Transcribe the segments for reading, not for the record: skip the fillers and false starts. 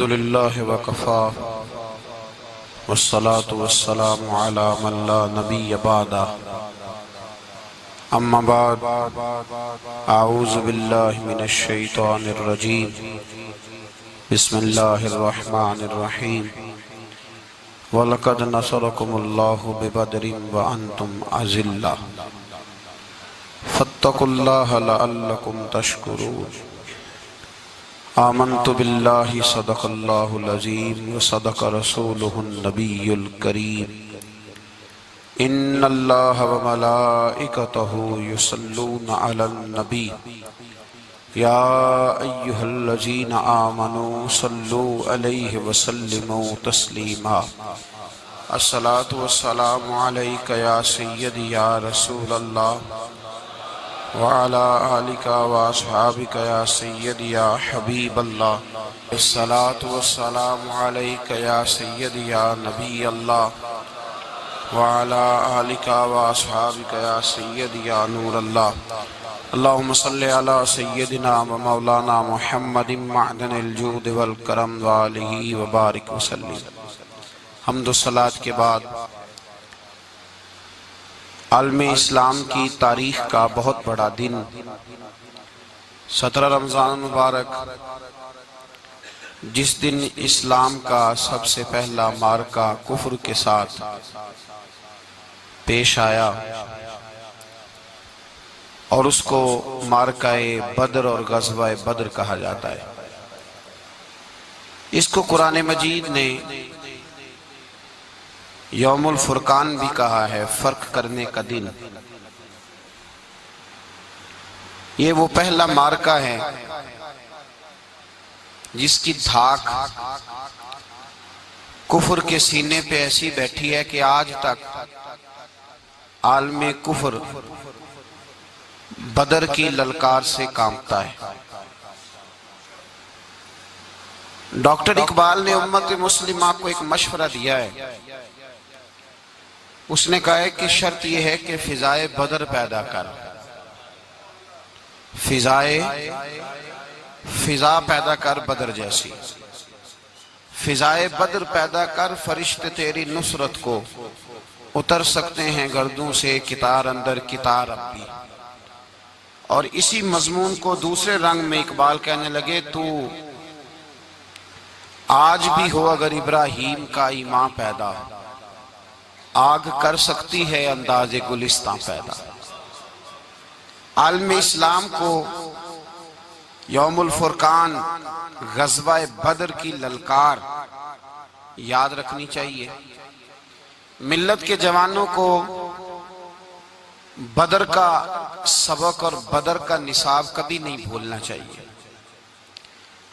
الحمد لله وكفى والصلاة والسلام على من لا نبي بعده أما بعد أعوذ بالله من الشيطان الرجيم بسم الله الرحمن الرحيم وَلَقَدْ نَصَرَكُمُ اللَّهُ بِبَدْرٍ وَأَنْتُمْ أَذِلَّةٌ فَاتَّقُوا اللَّهَ لَعَلَّكُمْ تَشْكُرُونَ آمنت بالله صدق الله العظيم وصدق رسوله النبي الكريم إن الله وملائكته يصلون على النبي يا أيها الذين آمنوا صلوا عليه وسلموا تسليما الصلاة والسلام عليك يا سيدي يا رسول الله وعلى آلك وأصحابك يا سيدي يا حبيب الله الصلاة والسلام عليك يا سيدي يا نبي الله وعلى آلك وأصحابك يا سيدي يا نور الله اللهم صل على سيدنا ومولانا محمد معدن الجود والکرم وآلہ وبارک وسلم۔ حمد و صلاة کے بعد عالم اسلام کی تاریخ کا بہت بڑا دن 17 رمضان مبارک، جس دن اسلام کا سب سے پہلا معرکہ کفر کے ساتھ پیش آیا اور اس کو معرکہ بدر اور غزوہ بدر کہا جاتا ہے۔ اس کو قرآن مجید نے یوم الفرقان بھی کہا ہے، فرق کرنے کا دن۔ یہ وہ پہلا معرکہ ہے جس کی دھاک کفر کے سینے پہ ایسی بیٹھی ہے کہ آج تک عالم کفر بدر کی للکار سے کانپتا ہے۔ ڈاکٹر اقبال نے امت مسلمہ کو ایک مشورہ دیا ہے۔ اس نے کہا ہے کہ شرط یہ ہے کہ فضائے بدر پیدا کر، فضا پیدا کر بدر جیسی، فضائے بدر پیدا کر، فرشتے تیری نصرت کو اتر سکتے ہیں گردوں سے کتار اندر کتار اب بھی۔ اور اسی مضمون کو دوسرے رنگ میں اقبال کہنے لگے، تو آج بھی ہو اگر ابراہیم کا ایمان پیدا، آگ کر سکتی ہے انداز گلستان پیدا۔ عالم اسلام کو یوم الفرقان، غزوہ بدر کی للکار یاد رکھنی چاہیے۔ ملت کے جوانوں کو بدر کا سبق اور بدر کا نصاب کبھی نہیں بھولنا چاہیے۔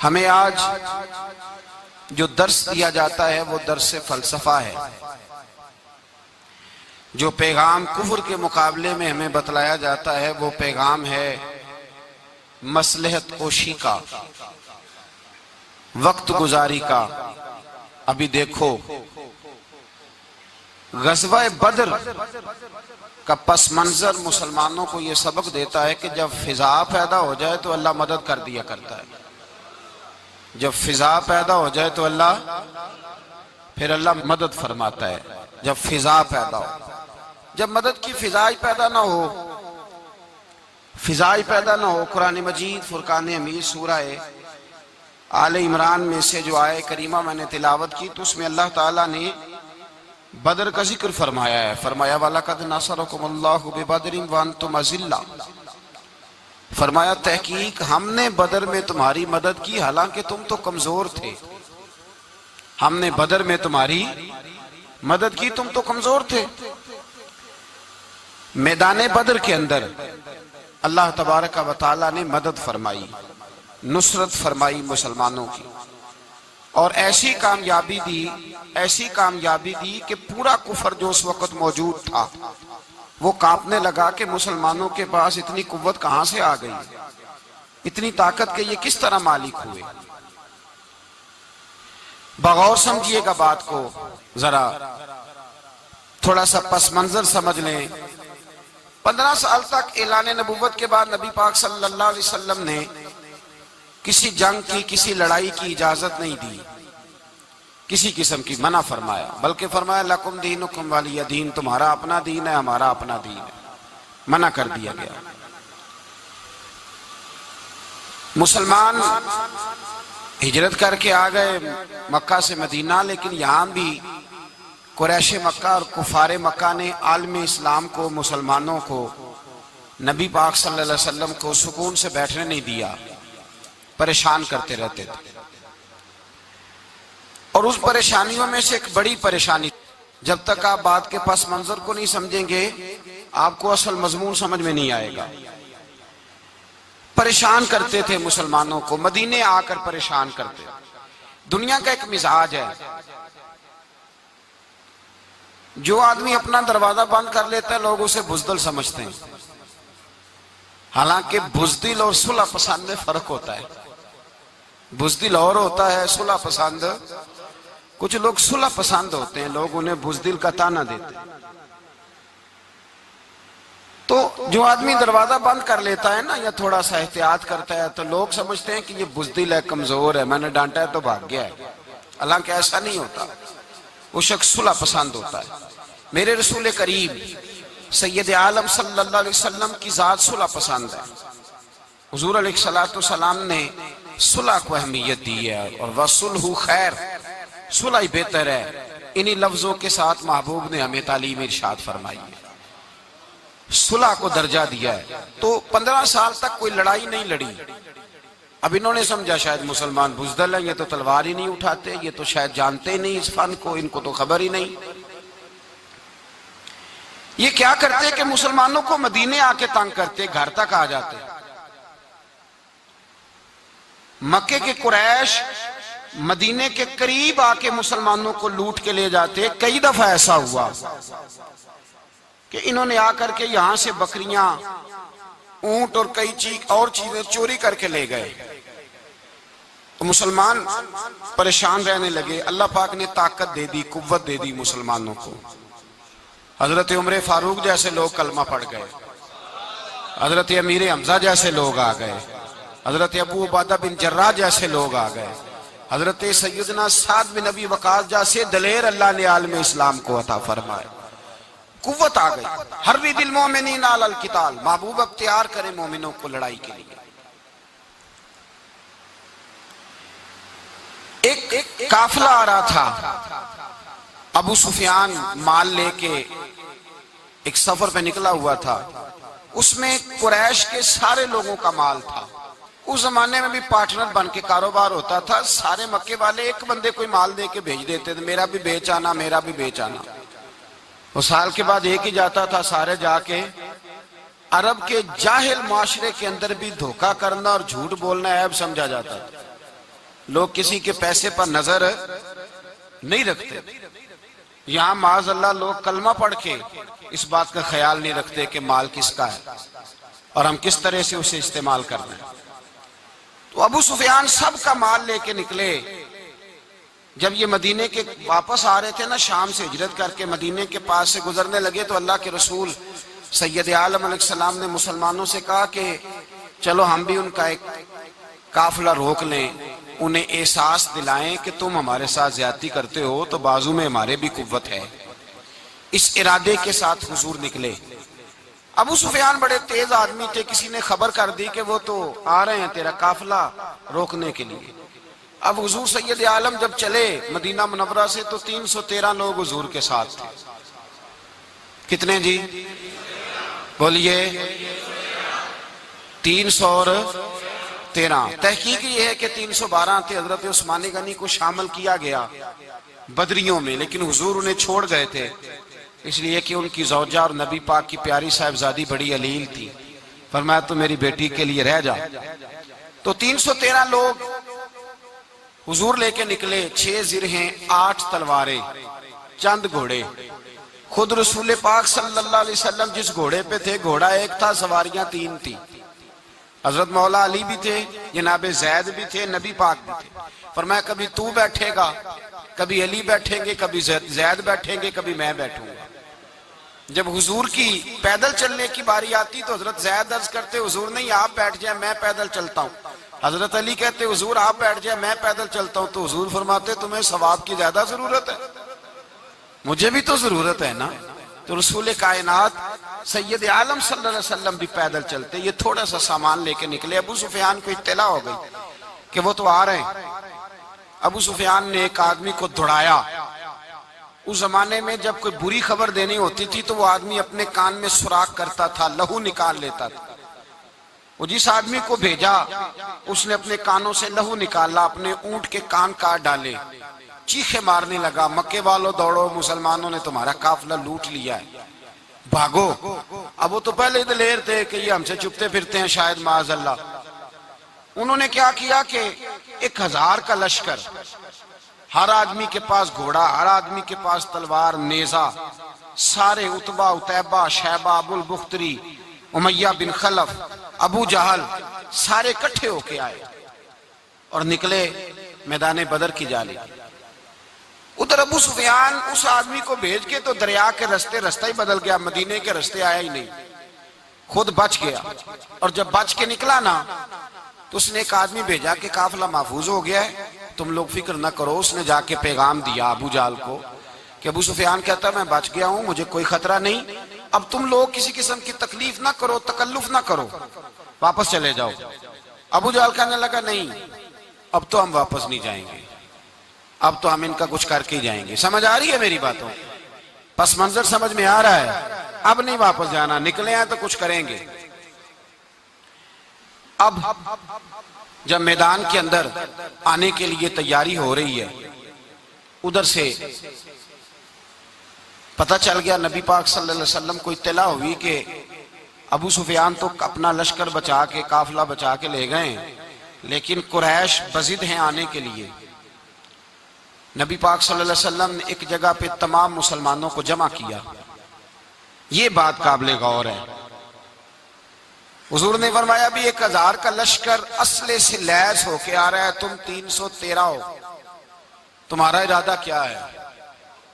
ہمیں آج جو درس دیا جاتا ہے وہ درس فلسفہ ہے۔ جو پیغام کفر کے مقابلے میں ہمیں بتلایا جاتا ہے وہ پیغام ہے مصلحت کوشی کا، وقت گزاری کا۔ ابھی دیکھو غزوہ بدر کا پس منظر مسلمانوں کو یہ سبق دیتا ہے کہ جب فضا پیدا ہو جائے تو اللہ مدد کر دیا کرتا ہے۔ جب فضا پیدا ہو جائے تو پھر اللہ مدد فرماتا ہے۔ جب فضا پیدا ہو، جب مدد کی فضا ہی پیدا نہ ہو، قرآن مجید فرقان حمید سورہ آل عمران میں سے جو آیہ کریمہ میں نے تلاوت کی تو اس میں اللہ تعالیٰ نے بدر کا ذکر فرمایا ہے۔ فرمایا وَلَقَدْ نَصَرَكُمُ اللَّهُ بِبَدْرٍ وَأَنْتُمْ أَذِلَّةٌ، فرمایا تحقیق ہم نے بدر میں تمہاری مدد کی حالانکہ تم تو کمزور تھے۔ ہم نے بدر میں تمہاری مدد کی، تم تو کمزور تھے۔ میدان بدر کے اندر اللہ تبارک و تعالیٰ نے مدد فرمائی، نصرت فرمائی مسلمانوں کی، اور ایسی کامیابی دی کہ پورا کفر جو اس وقت موجود تھا وہ کانپنے لگا کہ مسلمانوں کے پاس اتنی قوت کہاں سے آ گئی، اتنی طاقت کہ یہ کس طرح مالک ہوئے۔ بغور سمجھیے گا بات کو، ذرا تھوڑا سا پس منظر سمجھ لیں۔ 15 سال تک اعلان نبوت کے بعد نبی پاک صلی اللہ علیہ وسلم نے کسی جنگ کی، کسی لڑائی کی اجازت نہیں دی۔ کسی قسم کی منع فرمایا، بلکہ فرمایا لکم دینکم ولی دین، تمہارا اپنا دین ہے ہمارا اپنا دین ہے، منع کر دیا گیا۔ مسلمان ہجرت کر کے آ گئے مکہ سے مدینہ، لیکن یہاں بھی قریش مکہ اور کفار مکہ نے عالم اسلام کو، مسلمانوں کو، نبی پاک صلی اللہ علیہ وسلم کو سکون سے بیٹھنے نہیں دیا، پریشان کرتے رہتے تھے۔ اور اس پریشانیوں میں سے ایک بڑی پریشانی، جب تک آپ بات کے پس منظر کو نہیں سمجھیں گے آپ کو اصل مضمون سمجھ میں نہیں آئے گا۔ پریشان کرتے تھے مسلمانوں کو، مدینے آ کر پریشان کرتے۔ دنیا کا ایک مزاج ہے، جو آدمی اپنا دروازہ بند کر لیتا ہے لوگ اسے بزدل سمجھتے ہیں، حالانکہ بزدل اور صلح پسند میں فرق ہوتا ہے۔ بزدل اور ہوتا ہے، صلح پسند، کچھ لوگ صلح پسند ہوتے ہیں، لوگ انہیں بزدل کا طعنہ دیتے ہیں۔ تو جو آدمی دروازہ بند کر لیتا ہے نا، یا تھوڑا سا احتیاط کرتا ہے، تو لوگ سمجھتے ہیں کہ یہ بزدل ہے، کمزور ہے، میں نے ڈانٹا ہے تو بھاگ گیا ہے، حالانکہ ایسا نہیں ہوتا، وہ شخص صلح پسند ہوتا ہے۔ میرے رسول کریم سید عالم صلی اللہ علیہ وسلم کی ذات صلح پسند ہے۔ حضور علیہ السلام نے صلح کو اہمیت دی ہے، اور وَصُلْحُ خیر، صلح ہی بہتر ہے۔ انہی لفظوں کے ساتھ محبوب نے ہمیں تعلیم ارشاد فرمائی ہے، صلح کو درجہ دیا ہے۔ تو 15 سال تک کوئی لڑائی نہیں لڑی۔ اب انہوں نے سمجھا شاید مسلمان بزدل ہیں، یہ تو تلوار ہی نہیں اٹھاتے، یہ تو شاید جانتے ہی نہیں اس فن کو، ان کو تو خبر ہی نہیں۔ یہ کیا کرتے کہ مسلمانوں کو مدینے آ کے تنگ کرتے، گھر تک آ جاتے۔ مکے کے قریش مدینے کے قریب آ کے مسلمانوں کو لوٹ کے لے جاتے۔ کئی دفعہ ایسا ہوا کہ انہوں نے آ کر کے یہاں سے بکریاں، اونٹ اور کئی اور چیزیں چوری کر کے لے گئے۔ تو مسلمان پریشان رہنے لگے۔ اللہ پاک نے طاقت دے دی، قوت دے دی مسلمانوں کو۔ حضرت عمر فاروق جیسے لوگ کلمہ پڑھ گئے، حضرت امیر حمزہ جیسے لوگ آ گئے، حضرت ابو عبیدہ بن جراح جیسے لوگ آ گئے، حضرت سیدنا سعد بن ابی وقاص جیسے دلیر اللہ نے عالم اسلام کو عطا فرمایا۔ قوت آ گئی۔ حرِّض المؤمنین علی القتال، محبوب اب تیار کریں مومنوں کو لڑائی کے لیے۔ ایک قافلہ آ رہا تھا، ابو سفیان مال لے کے ایک سفر پہ نکلا ہوا تھا، اس میں قریش کے سارے لوگوں کا مال تھا۔ اس زمانے میں بھی پارٹنر بن کے کاروبار ہوتا تھا، سارے مکے والے ایک بندے کوئی مال دے کے بھیج دیتے تھے، میرا بھی بیچ آنا، میرا بھی بیچ آنا۔ وہ سال کے بعد ایک ہی جاتا تھا، سارے جا کے۔ عرب کے جاہل معاشرے کے اندر بھی دھوکہ کرنا اور جھوٹ بولنا عیب سمجھا جاتا تھا، لوگ کسی کے پیسے پر نظر نہیں رکھتے۔ یہاں معاذ اللہ لوگ کلمہ پڑھ کے اس بات کا خیال نہیں رکھتے کہ مال کس کا ہے اور ہم کس طرح سے اسے استعمال کرنا ہے۔ تو ابو سفیان سب کا مال لے کے نکلے۔ جب یہ مدینے کے واپس آ رہے تھے نا، شام سے ہجرت کر کے مدینے کے پاس سے گزرنے لگے، تو اللہ کے رسول سید عالم علیہ السلام نے مسلمانوں سے کہا کہ چلو ہم بھی ان کا ایک قافلہ روک لیں، انہیں احساس دلائیں کہ تم ہمارے ساتھ زیادتی کرتے ہو تو بازو میں ہمارے بھی قوت ہے۔ اس ارادے کے ساتھ حضور نکلے۔ ابو سفیان بڑے تیز آدمی تھے، کسی نے خبر کر دی کہ وہ تو آ رہے ہیں تیرا قافلہ روکنے کے لیے۔ اب حضور سید عالم جب چلے مدینہ منورہ سے تو 313 لوگ حضور کے ساتھ تھے۔ کتنے جی؟ بولیے 313۔ تحقیق یہ ہے کہ 312 تھے، حضرت عثمان غنی کو شامل کیا گیا بدریوں میں، لیکن حضور انہیں چھوڑ گئے تھے، اس لیے کہ ان کی زوجہ اور نبی پاک کی پیاری صاحبزادی بڑی علیل تھی، فرمایا تو میری بیٹی کے لیے رہ جا۔ تو 313 لوگ حضور لے کے نکلے، 6 زرہیں، 8 تلواریں، چند گھوڑے۔ خود رسول پاک صلی اللہ علیہ وسلم جس گھوڑے پہ تھے، گھوڑا ایک تھا، سواریاں 3 تھی۔ حضرت مولا علی بھی تھے، جناب زید بھی تھے، نبی پاک بھی تھے۔ فرمایا کبھی تو بیٹھے گا، کبھی علی بیٹھیں گے، کبھی زید بیٹھیں گے، کبھی میں بیٹھوں گا۔ جب حضور کی پیدل چلنے کی باری آتی تو حضرت زید عرض کرتے حضور نہیں آپ بیٹھ جائیں، میں پیدل چلتا ہوں۔ حضرت علی کہتے حضور آپ بیٹھ جائے میں پیدل چلتا ہوں، تو حضور فرماتے تمہیں ثواب کی زیادہ ضرورت ہے، مجھے بھی تو ضرورت ہے نا۔ تو رسول کائنات سید عالم صلی اللہ علیہ وسلم بھی پیدل چلتے، یہ تھوڑا سا سامان لے کے نکلے، ابو سفیان کو اطلاع ہو گئی کہ وہ تو آ رہے ہیں۔ ابو سفیان نے ایک آدمی کو دوڑایا۔ اس زمانے میں جب کوئی بری خبر دینی ہوتی تھی تو وہ آدمی اپنے کان میں سوراخ کرتا تھا، لہو نکال لیتا تھا۔ وہ جس آدمی کو بھیجا اس نے اپنے کانوں سے لہو نکالا، اپنے اونٹ کے کان کاٹ ڈالے، چیخے مارنے لگا، مکے والوں دوڑو، مسلمانوں نے تمہارا قافلہ لوٹ لیا ہے، بھاگو۔ اب وہ تو پہلے دلیر تھے کہ یہ ہم سے چھپتے پھرتے ہیں شاید معاذ اللہ۔ انہوں نے کیا کیا کہ 1000 کا لشکر، ہر آدمی کے پاس گھوڑا، ہر آدمی کے پاس تلوار، نیزہ، سارے عتبہ، عتیبہ، شیبہ، ابو البختری، امیہ بن خلف، ابو جہل، سارے اکٹھے ہو کے آئے اور نکلے میدان بدر کی جانب۔ ادھر ابو سفیان اس آدمی کو بھیج کے تو دریا کے رستہ ہی بدل گیا، مدینے کے رستے آیا ہی نہیں، خود بچ گیا۔ اور جب بچ کے نکلا نا تو اس نے ایک آدمی بھیجا کہ قافلہ محفوظ ہو گیا ہے، تم لوگ فکر نہ کرو۔ اس نے جا کے پیغام دیا ابو جہل کو کہ ابو سفیان کہتا ہے میں بچ گیا ہوں، مجھے کوئی خطرہ نہیں، اب تم لوگ کسی قسم کی تکلیف نہ کرو، تکلف نہ کرو، واپس چلے جاؤ۔ ابو جہل کہنے لگا نہیں، اب تو ہم واپس نہیں جائیں گے، اب تو ہم ان کا کچھ کر کے ہی جائیں گے۔ سمجھ آ رہی ہے میری باتوں؟ پس منظر سمجھ میں آ رہا ہے، اب نہیں واپس جانا، نکلے ہیں تو کچھ کریں گے۔ اب جب میدان کے اندر آنے کے لیے تیاری ہو رہی ہے، ادھر سے پتہ چل گیا، نبی پاک صلی اللہ علیہ وسلم کو اطلاع ہوئی کہ ابو سفیان تو اپنا لشکر بچا کے، قافلہ بچا کے لے گئے، لیکن قریش بضد ہیں آنے کے لیے۔ نبی پاک صلی اللہ علیہ وسلم نے ایک جگہ پہ تمام مسلمانوں کو جمع کیا۔ یہ بات قابل غور ہے۔ حضور نے فرمایا بھی 1000 کا لشکر اسلحے سے لیس ہو کے آ رہا ہے، تم 313 ہو، تمہارا ارادہ کیا ہے؟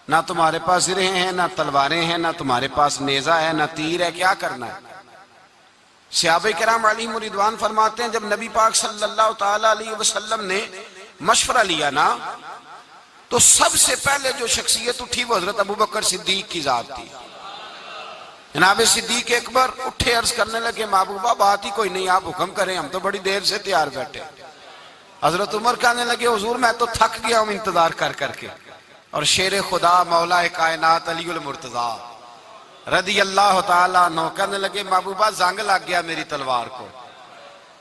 نہ تمہارے پاس زرہیں ہیں، نہ تلواریں ہیں، نہ تمہارے پاس نیزہ ہے، نہ تیر ہے، کیا کرنا ہے؟ صحابہ کرام علیہم رضوان فرماتے ہیں جب نبی پاک صلی اللہ تعالیٰ علیہ وسلم نے مشورہ لیا نا تو سب سے پہلے جو شخصیت اٹھی وہ حضرت ابوبکر صدیق کی ذات تھی۔ جناب صدیق اکبر اٹھے، عرض کرنے لگے محبوبہ بات ہی کوئی نہیں، آپ حکم کریں، ہم تو بڑی دیر سے تیار بیٹھے۔ حضرت عمر کہنے لگے حضور میں تو تھک گیا ہوں انتظار کر کر کے۔ اور شیر خدا مولا کائنات علی المرتضیٰ رضی اللہ تعالیٰ عنہ کہنے لگے محبوبہ زنگ لگ گیا میری تلوار کو،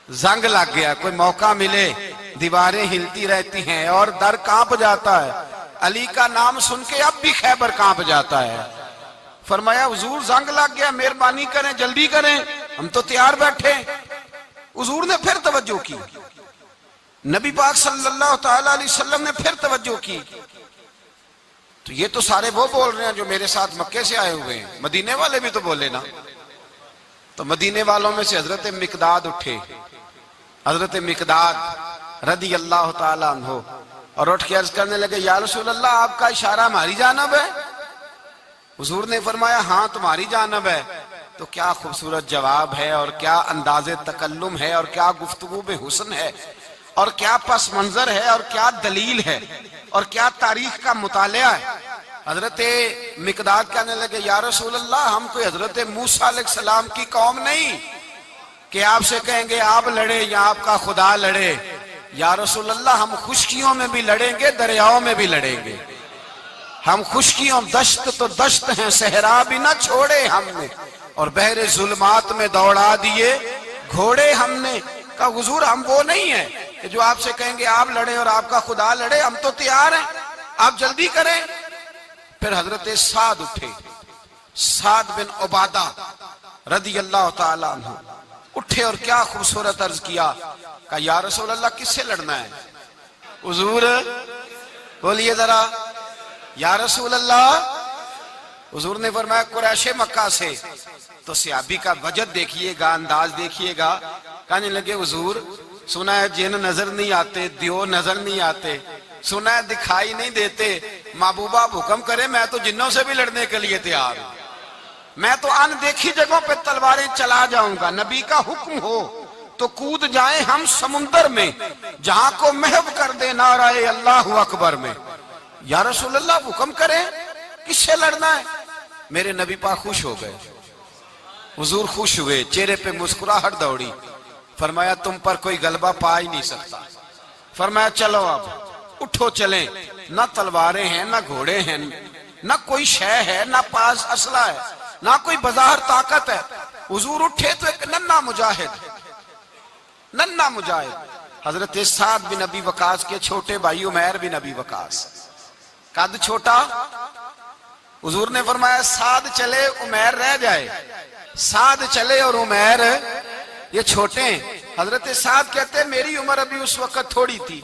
زنگ لگ گیا، کوئی موقع ملے دیواریں ہلتی رہتی ہیں اور در کانپ جاتا ہے، علی کا نام سن کے اب بھی خیبر کانپ جاتا ہے۔ فرمایا حضور زنگ لگ گیا، مہربانی کریں، جلدی کریں، ہم تو تیار بیٹھے۔ حضور نے پھر توجہ کی، نبی پاک صلی اللہ تعالیٰ علیہ وسلم نے پھر توجہ کی، تو یہ تو سارے وہ بول رہے ہیں جو میرے ساتھ مکے سے آئے ہوئے ہیں، مدینے والے بھی تو بولے نا۔ تو مدینے والوں میں سے حضرت مقداد اٹھے، حضرت مقداد رضی اللہ تعالیٰ عنہ، اور اٹھ کے عرض کرنے لگے یا رسول اللہ آپ کا اشارہ ہماری جانب ہے؟ حضور نے فرمایا ہاں تمہاری جانب ہے۔ تو کیا خوبصورت جواب ہے، اور کیا انداز تکلم ہے، اور کیا گفتگو میں حسن ہے، اور کیا پس منظر ہے، اور کیا دلیل ہے، اور کیا تاریخ کا مطالعہ ہے۔ حضرت مقداد کہنے لگے یا رسول اللہ ہم کوئی حضرت موسیٰ علیہ السلام کی قوم نہیں کہ آپ سے کہیں گے آپ لڑے یا آپ کا خدا لڑے۔ یا رسول اللہ ہم خشکیوں میں بھی لڑیں گے، دریاؤں میں بھی لڑیں گے، ہم خشکیوں دشت تو دشت ہیں، صحرا بھی نہ چھوڑے ہم نے، اور بحر ظلمات میں دوڑا دیے گھوڑے ہم نے۔ کہا حضور ہم وہ نہیں ہیں کہ جو آپ سے کہیں گے آپ لڑیں اور آپ کا خدا لڑے، ہم تو تیار ہیں، آپ جلدی کریں۔ پھر حضرت سعد اٹھے، سعد بن عبادہ رضی اللہ تعالیٰ عنہ اٹھے اور کیا خوبصورت عرض کیا، کہا یا رسول اللہ کس سے لڑنا ہے؟ حضور بولیے ذرا یا رسول اللہ۔ حضور نے فرمایا قریش مکہ سے۔ تو صحابی کا وجد دیکھیے گا، انداز دیکھیے گا، کہنے لگے حضور سنا ہے جن نظر نہیں آتے، دیو نظر نہیں آتے، سنا ہے دکھائی نہیں دیتے، محبوبہ آپ حکم کرے میں تو جنوں سے بھی لڑنے کے لیے تیار ہوں، میں تو ان دیکھی جگہوں پہ تلواریں چلا جاؤں گا، نبی کا حکم ہو تو کود جائیں ہم سمندر میں جہاں کو محو کر دے نعرہ اللہ اکبر میں۔ یا رسول اللہ حکم کریں کس سے لڑنا ہے؟ میرے نبی پاک خوش ہو گئے، حضور خوش ہوئے، چہرے پہ مسکراہٹ دوڑی، فرمایا تم پر کوئی غلبہ پا ہی نہیں سکتا۔ فرمایا چلو اب اٹھو چلیں، نہ تلواریں ہیں نہ گھوڑے ہیں نہ کوئی شے ہے نہ پاس اسلحہ ہے نہ کوئی بظاہر طاقت ہے۔ حضور اٹھے تو ایک ننھا مجاہد حضرت سعد بن ابی وقاص کے چھوٹے بھائی عمیر بن ابی وقاص، قد چھوٹا، حضور نے فرمایا سعد چلے عمیر رہ جائے، سعد چلے اور عمیر یہ چھوٹے ہیں۔ حضرت سعد کہتے ہیں میری عمر ابھی اس وقت تھوڑی تھی،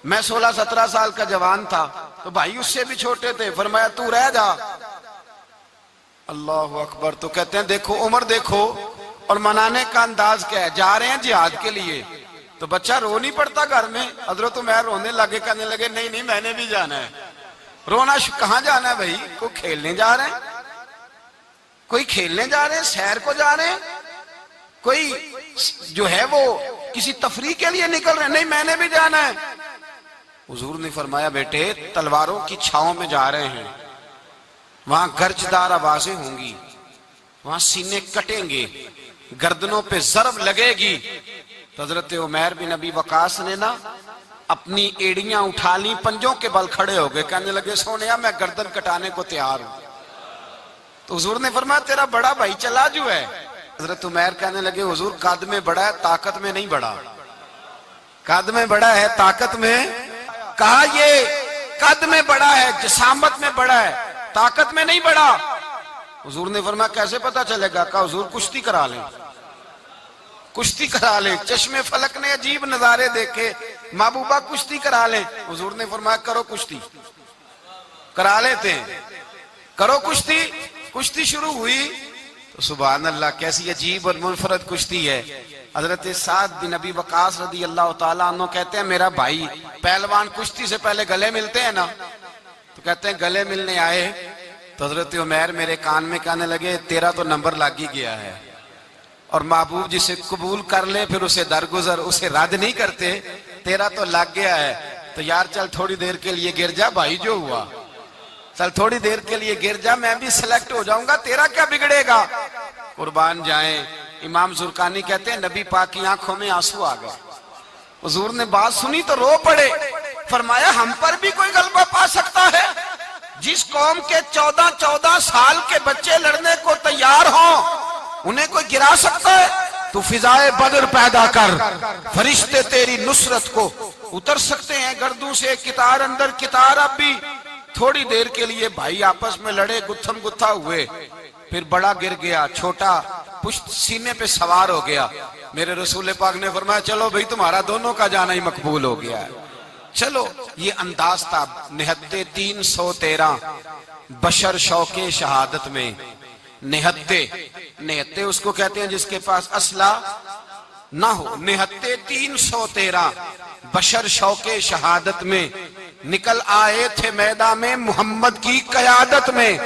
میں 16-17 سال کا جوان تھا، تو بھائی اس سے بھی چھوٹے تھے، فرمایا تو رہ جا۔ اللہ اکبر۔ تو کہتے ہیں دیکھو عمر دیکھو، اور منانے کا انداز کیا ہے، جا رہے ہیں جہاد کے لیے، تو بچہ رو نہیں پڑتا گھر میں؟ حضرت عمیر رونے لگے، کہنے لگے نہیں نہیں میں نے بھی جانا ہے۔ رونا کہاں جانا ہے بھائی؟ کوئی کھیلنے جا رہے ہیں، کوئی کھیلنے جا رہے ہیں، سیر کو جا رہے ہیں، کوئی جو ہے وہ کسی تفریح کے لیے نکل رہے ہیں، نہیں میں نے بھی جانا ہے۔ حضور نے فرمایا بیٹے تلواروں کی چھاؤں میں جا رہے ہیں، وہاں گرجدار آوازیں ہوں گی، وہاں سینے کٹیں گے، گردنوں پہ ضرب لگے گی۔ تو حضرت عمیر بن ابی وقاص نے نا اپنی ایڑیاں اٹھا لی، پنجوں کے بل کھڑے ہو گئے، کہنے لگے سونیا میں گردن کٹانے کو تیار ہوں۔ تو حضور نے فرمایا تیرا بڑا بھائی چلا جو ہے۔ حضرت عمیر کہنے لگے حضور قد میں بڑا ہے طاقت میں نہیں بڑا، قد میں بڑا ہے طاقت میں، کہا یہ قد میں بڑا ہے جسامت میں بڑا ہے طاقت میں نہیں بڑا۔ حضور نے فرمایا کیسے پتا چلے گا؟ کہا حضور کشتی کرا لیں، کشتی کرا لیں۔ چشم فلک نے عجیب نظارے دیکھے، محبوبہ کشتی کرا لیں۔ حضور نے فرمایا کرو کشتی، کرا لیتے ہیں، کرو کشتی۔ کشتی شروع ہوئی تو سبحان اللہ کیسی عجیب اور منفرد کشتی ہے۔ حضرت سعد بن ابی وقاص رضی اللہ تعالیٰ عنہ کہتے ہیں میرا بھائی پہلوان کشتی سے پہلے گلے ملتے ہیں نا، تو کہتے ہیں گلے ملنے آئے تو حضرت عمیر میرے کان میں کہنے لگے تیرا تو نمبر لگ ہی گیا ہے، اور محبوب جسے قبول کر لے پھر اسے درگزر اسے رد نہیں کرتے، تیرا تو لگ گیا ہے، تو یار چل تھوڑی دیر کے لیے گر جا بھائی، جو ہوا چل تھوڑی دیر کے لیے گر جا، میں بھی سلیکٹ ہو جاؤں گا، تیرا کیا بگڑے گا؟ قربان جائیں۔ امام زرقانی کہتے ہیں نبی پاک کی آنکھوں میں آنسو آ گئے، حضور نے بات سنی تو رو پڑے، فرمایا ہم پر بھی کوئی غلبہ پا سکتا ہے؟ جس قوم کے 14 سال کے بچے لڑنے کو تیار ہوں انہیں کوئی گرا سکتا ہے؟ تو فضائے بدر پیدا کر، فرشتے تیری نصرت کو اتر سکتے ہیں گردوں سے، کتار اندر کتار۔ اب بھی تھوڑی دیر کے لیے بھائی آپس میں لڑے، گتھم گتھا ہوئے، پھر بڑا گر گیا، چھوٹا پشت سینے پہ سوار ہو گیا۔ میرے رسول پاک نے فرمایا چلو بھئی تمہارا دونوں کا جانا ہی مقبول ہو گیا ہے، چلو۔ یہ انداز تھا۔ نہتے 313 بشر شوق شہادت میں، نہتے اس کو کہتے ہیں جس کے پاس اسلحہ نہ ہو۔ نہتے 313 بشر شوق شہادت میں نکل آئے تھے میدان میں محمد کی قیادت میں،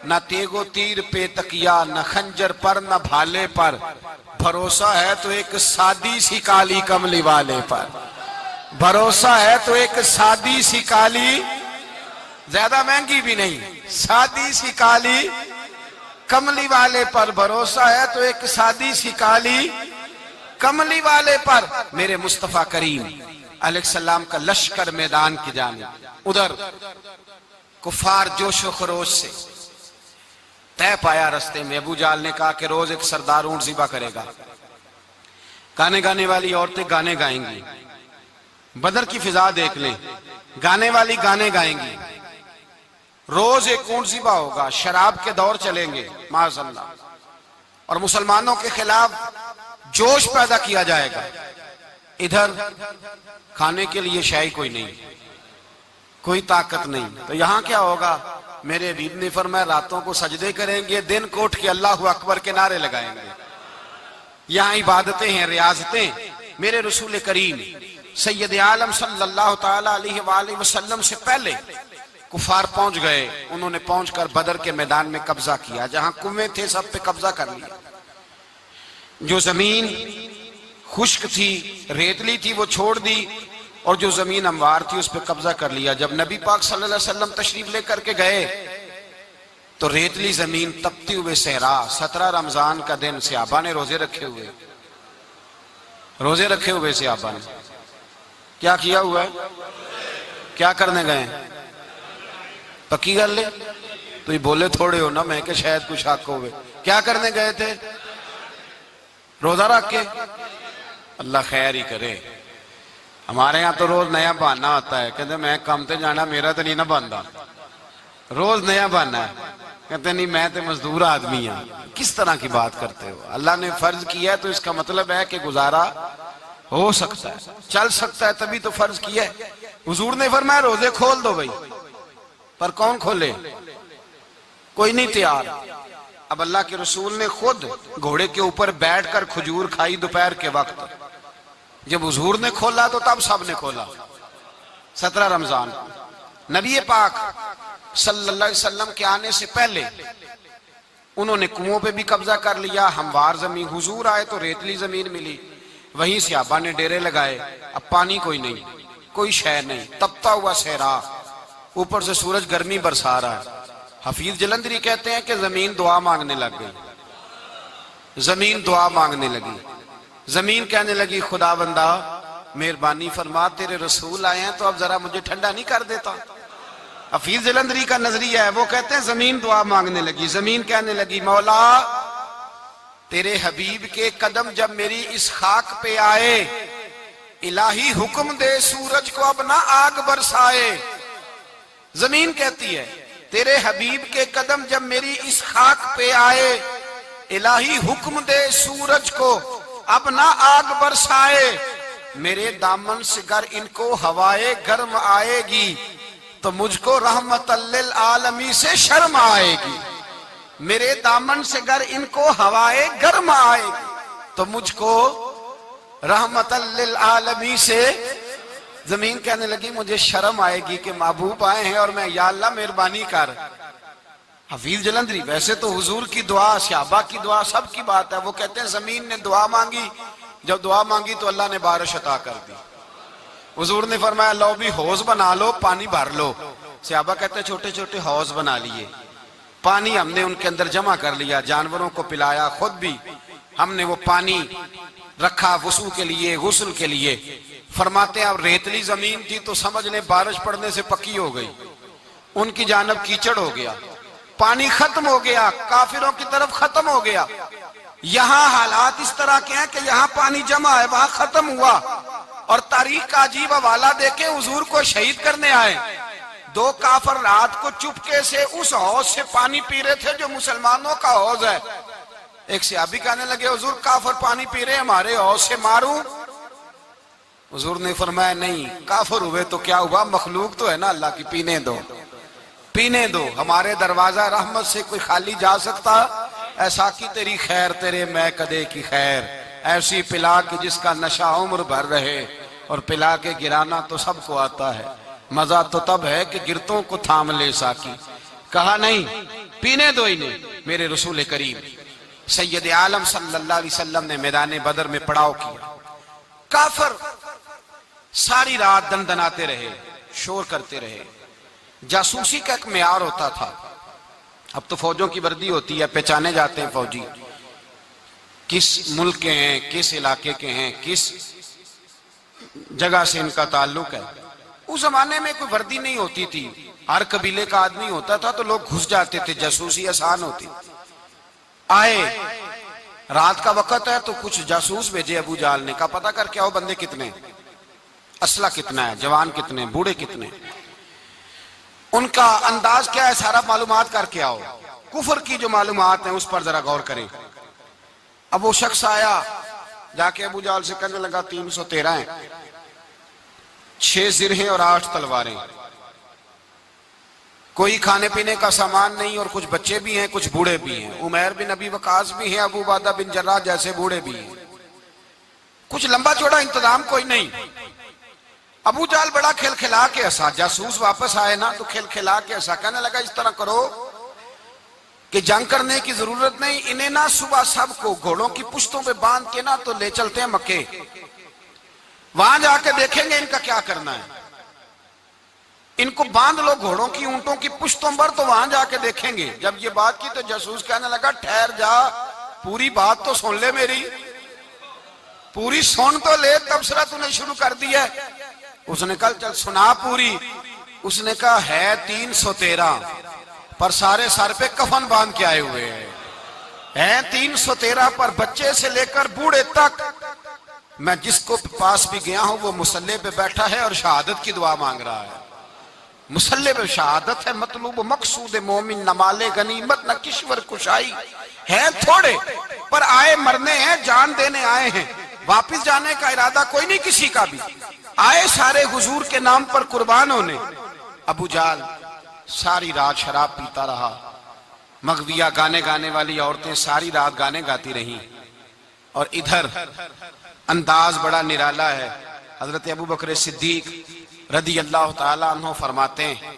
نہ تیگ و تیر پہ تکیا، نہ خنجر پر نہ بھالے پر، بھروسہ ہے تو ایک سادی سی کالی کملی والے پر، بھروسہ ہے تو ایک سادی سی کالی، زیادہ مہنگی بھی نہیں، سادی سی کالی کملی والے پر، بھروسہ ہے تو ایک سادی سی کالی کملی والے پر۔ میرے مصطفیٰ کریم علیہ السلام کا لشکر میدان کی جانب، ادھر کفار جوش و خروش سے طے پایا رستے میں۔ ابو جہل نے کہا کہ روز ایک سردار اونٹ ذبح کرے گا، گانے گانے والی عورتیں گانے گائیں گی، بدر کی فضا دیکھ لیں، گانے والی گانے گائیں گی، روز ایک اونٹ ذبح ہوگا، شراب کے دور چلیں گے معاذ اللہ، اور مسلمانوں کے خلاف جوش پیدا کیا جائے گا۔ ادھر کھانے کے لیے شے کوئی نہیں، کوئی طاقت نہیں، تو یہاں کیا ہوگا؟ میرے حبیب نے فرمایا راتوں کو سجدے کریں گے، دن کو اٹھ کے اللہ اکبر کے نعرے لگائیں گے۔ یہاں عبادتیں ہیں، ریاضتیں۔ میرے رسول کریم سید عالم صلی اللہ تعالی علیہ وآلہ وسلم سے پہلے کفار پہنچ گئے، انہوں نے پہنچ کر بدر کے میدان میں قبضہ کیا، جہاں کنویں تھے سب پہ قبضہ کر لیا، جو زمین خشک تھی، ریتلی تھی، وہ چھوڑ دی، اور جو زمین ہموار تھی اس پہ قبضہ کر لیا۔ جب نبی پاک صلی اللہ علیہ وسلم تشریف لے کر کے گئے تو ریتلی زمین، تپتی ہوئے صحرا، 17 رمضان کا دن، صحابہ نے روزے رکھے ہوئے صحابہ نے کیا کیا ہوا ہے؟ کیا کرنے گئے؟ پکی گل لے تو یہ بولے تھوڑے ہو نا، میں کہ شاید کچھ حق ہوئے۔ کیا کرنے گئے تھے؟ روزہ رکھ کے۔ اللہ خیر ہی کرے، ہمارے ہاں تو روز نیا بہانا ہوتا ہے، کہتے میں کام تے جانا، میرا تو نہیں نہ بنتا، روز نیا بہانا ہے، کہتے نہیں میں تو مزدور آدمی ہوں۔ کس طرح کی بات کرتے ہو؟ اللہ نے فرض کیا ہے تو اس کا مطلب ہے کہ گزارا ہو سکتا ہے، چل سکتا ہے، تبھی تو فرض کیا ہے۔ حضور نے فرمایا روزے کھول دو بھائی، پر کون کھولے؟ کوئی نہیں تیار۔ اب اللہ کے رسول نے خود گھوڑے کے اوپر بیٹھ کر کھجور کھائی دوپہر کے وقت۔ جب حضور نے کھولا تو تب سب نے کھولا، 17 رمضان۔ نبی پاک صلی اللہ علیہ وسلم کے آنے سے پہلے انہوں نے کنووں پہ بھی قبضہ کر لیا، ہموار زمین، حضور آئے تو ریتلی زمین ملی، وہیں صحابہ نے ڈیرے لگائے۔ اب پانی کوئی نہیں، کوئی شے نہیں، تپتا ہوا صحرا، اوپر سے سورج گرمی برسا رہا ہے۔ حفیظ جلندری کہتے ہیں کہ زمین دعا مانگنے لگ گئی، زمین دعا مانگنے لگی، زمین کہنے لگی خدا بندہ مہربانی فرما، تیرے رسول آئے ہیں تو اب ذرا مجھے ٹھنڈا نہیں کر دیتا۔ حفیظ جلندری کا نظریہ ہے، وہ کہتے ہیں زمین دعا مانگنے لگی، زمین کہنے لگی مولا تیرے حبیب کے قدم جب میری اس خاک پہ آئے، الہی حکم دے سورج کو اب نہ آگ برسائے۔ زمین کہتی ہے تیرے حبیب کے قدم جب میری اس خاک پہ آئے، الہی حکم دے سورج کو اب نہ آگ برسائے۔ میرے دامن سے گر ان کو ہوائے گرم آئے گی تو مجھ کو رحمت للعالمین سے شرم آئے گی۔ میرے دامن سے گر ان کو ہوائے گرم آئے گی تو مجھ کو رحمت للعالمین سے، زمین کہنے لگی مجھے شرم آئے گی کہ محبوب آئے ہیں اور میں، یا اللہ مہربانی کر۔ حفیظ جلندری، ویسے تو حضور کی دعا، صحابہ کی دعا، سب کی بات ہے، وہ کہتے ہیں زمین نے دعا مانگی، جب دعا مانگی تو اللہ نے بارش عطا کر دی۔ حضور نے فرمایا لو بھی حوض بنا لو، پانی بھر لو۔ صحابہ کہتے ہیں چھوٹے چھوٹے حوض بنا لیے، پانی ہم نے ان کے اندر جمع کر لیا، جانوروں کو پلایا، خود بھی ہم نے وہ پانی رکھا وضو کے لیے، غسل کے لیے۔ فرماتے ہیں اب ریتلی زمین تھی تو سمجھ لیں بارش پڑنے سے پکی ہو گئی، ان کی جانب کیچڑ ہو گیا، پانی ختم ہو گیا، کافروں کی طرف ختم ہو گیا۔ یہاں حالات اس طرح کے ہیں کہ یہاں پانی جمع ہے، وہاں ختم ہوا، اور تاریخ کا عجیب حوالہ دیکھیں، حضور کو شہید کرنے آئے، 2 کافر رات کو چپکے سے اس حوض سے پانی پی رہے تھے جو مسلمانوں کا حوض ہے۔ ایک صحابی کہنے لگے حضور کافر پانی پی رہے ہیں، ہمارے حوض سے ماروں؟ حضور نے فرمایا نہیں، کافر ہوئے تو کیا ہوا، مخلوق تو ہے نا اللہ کی، پینے دو، پینے دو، ہمارے دروازہ رحمت سے کوئی خالی جا سکتا؟ ایسا کی تیری خیر تیرے میں کدے کی خیر، ایسی پلا کہ جس کا نشہ عمر بھر رہے، اور پلا کے گرانا تو سب کو آتا ہے، مزہ تو تب ہے کہ گرتوں کو تھام لے ساکی۔ کہا نہیں، پینے دو انہیں۔ میرے رسول کریم سید عالم صلی اللہ علیہ وسلم نے میدان بدر میں پڑاؤ کیا، کافر ساری رات دندناتے رہے، شور کرتے رہے۔ جاسوسی کا ایک معیار ہوتا تھا، اب تو فوجوں کی وردی ہوتی ہے، پہچانے جاتے ہیں فوجی کس ملک کے ہیں، کس علاقے کے ہیں، کس جگہ سے ان کا تعلق ہے۔ اس زمانے میں کوئی وردی نہیں ہوتی تھی، ہر قبیلے کا آدمی ہوتا تھا تو لوگ گھس جاتے تھے، جاسوسی آسان ہوتی۔ آئے رات کا وقت ہے تو کچھ جاسوس بھیجے ابو جہل نے، کہا پتہ کر کے آؤ بندے کتنے، اسلحہ کتنا ہے، جوان کتنے، بوڑھے کتنے، ان کا انداز کیا ہے، سارا معلومات کر کے آؤ۔ کفر کی جو معلومات ہیں اس پر ذرا غور کریں۔ اب وہ شخص آیا، جا کے ابو جہل سے کہنے لگا 313 ہیں، 6 زرہیں اور 8 تلواریں، کوئی کھانے پینے کا سامان نہیں، اور کچھ بچے بھی ہیں، کچھ بوڑھے بھی ہیں، عمیر بن ابی وقاص بھی ہیں، ابو عبیدہ بن جراح جیسے بوڑھے بھی ہیں، کچھ لمبا چوڑا انتظام کوئی نہیں۔ ابو جہل بڑا کھل کھلا کے ہنسا، جاسوس واپس آئے نا تو کھل کھلا کے ہنسا، کہنے لگا اس طرح کرو کہ جنگ کرنے کی ضرورت نہیں، انہیں نہ صبح سب کو گھوڑوں کی پشتوں پہ باندھ کے نہ تو لے چلتے ہیں مکے، وہاں جا کے دیکھیں گے ان کا کیا کرنا ہے، ان کو باندھ لو گھوڑوں کی اونٹوں کی پشتوں پر، تو وہاں جا کے دیکھیں گے۔ جب یہ بات کی تو جاسوس کہنے لگا ٹھہر جا، پوری بات تو سن لے، میری پوری سن تو لے، تبصرہ تو نے شروع کر دیا ہے۔ اس نے کہا چل سنا پوری۔ اس نے کہا ہے 313 پر سارے سر پہ کفن باندھ کے آئے ہوئے ہیں 313 پر بچے سے لے کر بوڑھے تک، میں جس کو پاس بھی گیا ہوں وہ مصلی پہ بیٹھا ہے اور شہادت کی دعا مانگ رہا ہے۔ مصلی پہ شہادت ہے، مطلوب مقصود مومن، نہ مال غنیمت نہ کشور کشائی، ہیں تھوڑے پر آئے مرنے ہیں، جان دینے آئے ہیں، واپس جانے کا ارادہ کوئی نہیں کسی کا بھی، آئے سارے حضور کے نام پر قربان ہونے۔ ابو جہل ساری رات شراب پیتا رہا، مغویہ گانے گانے والی عورتیں ساری رات گانے گاتی رہیں، اور ادھر انداز بڑا نرالا ہے۔ حضرت ابو بکر صدیق رضی اللہ تعالیٰ عنہ فرماتے ہیں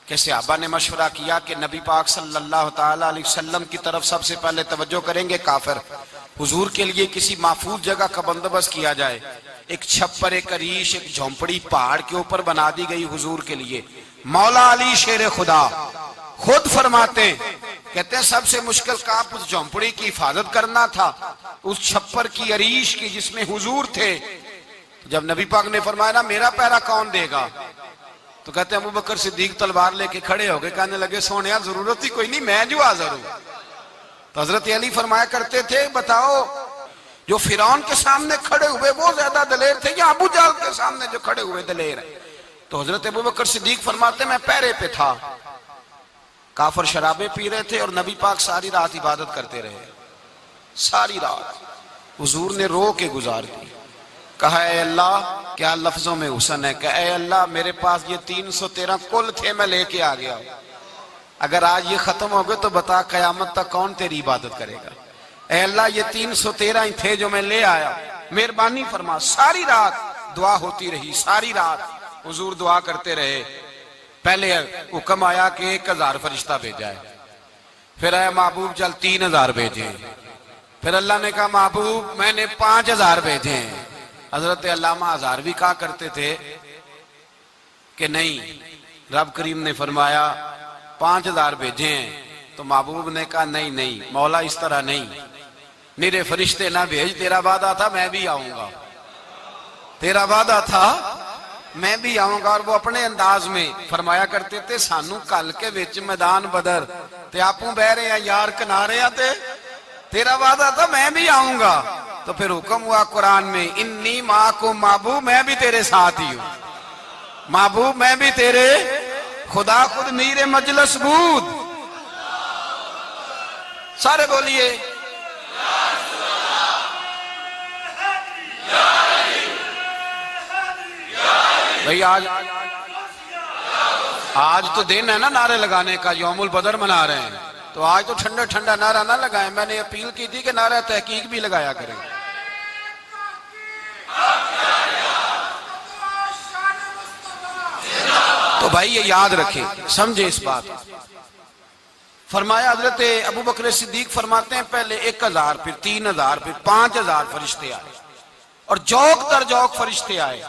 کہ صحابہ نے مشورہ کیا کہ نبی پاک صلی اللہ تعالیٰ علیہ وسلم کی طرف سب سے پہلے توجہ کریں گے کافر، حضور کے لیے کسی محفوظ جگہ کا بندوبست کیا جائے، ایک چھپر، ایک عریش، ایک جھونپڑی پہاڑ کے اوپر بنا دی گئی حضور کے لیے۔ مولا علی شیر خدا خود فرماتے ہیں، کہتے ہیں سب سے مشکل کام اس جھونپڑی کی حفاظت کرنا تھا، اس چھپر کی عریش کی جس میں حضور تھے۔ جب نبی پاک نے فرمایا نا میرا پہرا کون دے گا، تو کہتے ہیں ابو بکر صدیق تلوار لے کے کھڑے ہو گئے، کہنے لگے سونیا ضرورت ہی کوئی نہیں، میں جو حاضر ہوں۔ تو حضرت علی فرمایا کرتے تھے بتاؤ جو فرعون کے سامنے کھڑے ہوئے وہ زیادہ دلیر تھے یا ابو جہل کے سامنے جو کھڑے ہوئے دلیر ہیں؟ تو حضرت ابو بکر صدیق فرماتے میں پہرے پہ تھا، کافر شرابیں پی رہے تھے اور نبی پاک ساری رات عبادت کرتے رہے، ساری رات حضور نے رو کے گزار دی۔ کہا اے اللہ، کیا لفظوں میں حسن ہے کہ اے اللہ میرے پاس یہ 313 کل تھے، میں لے کے آ گیا ہوں، اگر آج یہ ختم ہو گئے تو بتا قیامت تک کون تیری عبادت کرے گا؟ اے اللہ یہ 313 ہی تھے جو میں لے آیا، مہربانی فرما۔ ساری رات دعا ہوتی رہی، ساری رات حضور دعا کرتے رہے۔ پہلے حکم آیا کہ 1000 فرشتہ بھیجا ہے، پھر آیا محبوب چل 3000 بھیجے، پھر اللہ نے کہا محبوب میں نے 5000 بھیجے ہیں۔ حضرت علامہ ہزاروی کہا کرتے تھے کہ نہیں، رب کریم نے فرمایا 5000 بھیجے ہیں، تو محبوب نے کہا نہیں مولا اس طرح نہیں، میرے فرشتے نہ بھیج، تیرا وعدہ تھا میں بھی آؤں گا، تیرا وعدہ تھا میں بھی آؤں گا۔ اور وہ اپنے انداز میں فرمایا کرتے تھے سانو کل کے وچ میدان بدر تے آپوں بہ رہے ہیں یار کنارے آتے، تیرا وعدہ تھا میں بھی آؤں گا۔ تو پھر حکم ہوا قرآن میں انی معکم، محبوب میں بھی تیرے ساتھ ہی ہوں، محبوب میں بھی تیرے، خدا خود میر مجلس بود، سارے بولیے بھئی آج تو دن ہے نا نعرے لگانے کا، یوم البدر منا رہے ہیں، تو آج تو ٹھنڈا ٹھنڈا نعرہ نہ لگائیں، میں نے اپیل کی تھی کہ نعرہ تحقیق بھی لگایا کریں۔ تو بھائی یہ یاد رکھیں، سمجھے اس بات۔ فرمایا حضرت ابو بکر صدیق فرماتے ہیں پہلے 1000 پھر 3000 پھر 5000 فرشتے آئے، اور جوق در جوق فرشتے آئے۔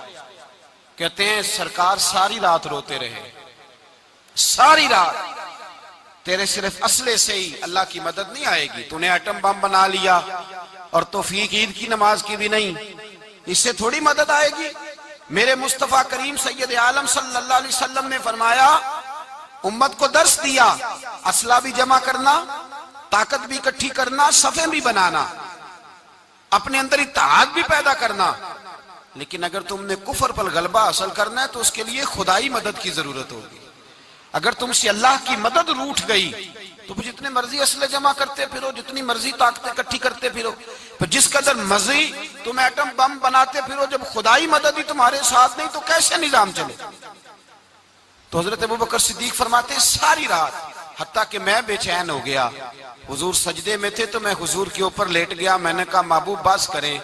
کہتے ہیں سرکار ساری رات روتے رہے، ساری رات، تیرے صرف اسلحے سے ہی اللہ کی مدد نہیں آئے گی، تو نے ایٹم بم بنا لیا اور توفیق عید کی نماز کی بھی نہیں، اس سے تھوڑی مدد آئے گی۔ میرے مصطفیٰ کریم سید عالم صلی اللہ علیہ وسلم نے فرمایا، امت کو درس دیا، اسلحہ بھی جمع کرنا، طاقت بھی اکٹھی کرنا، صفیں بھی بنانا، اپنے اندر اتحاد بھی پیدا کرنا، لیکن اگر تم نے کفر پر غلبہ حاصل کرنا ہے تو اس کے لیے خدائی مدد کی ضرورت ہوگی۔ اگر تم سے اللہ کی مدد روٹھ گئی تو جتنے مرضی اسلحے جمع کرتے پھرو، جتنی مرضی طاقتیں اکٹھی کرتے پھرو، پھر جس قدر مرضی تم ایٹم بم بناتے پھرو، جب خدائی مدد ہی تمہارے ساتھ نہیں تو کیسے نظام چلے؟ تو حضرت ابو بکر صدیق فرماتے ساری رات، حتیٰ کہ میں بے چین ہو گیا، حضور سجدے میں تھے تو میں حضور کے اوپر لیٹ گیا، میں نے کہا محبوب بس کریں،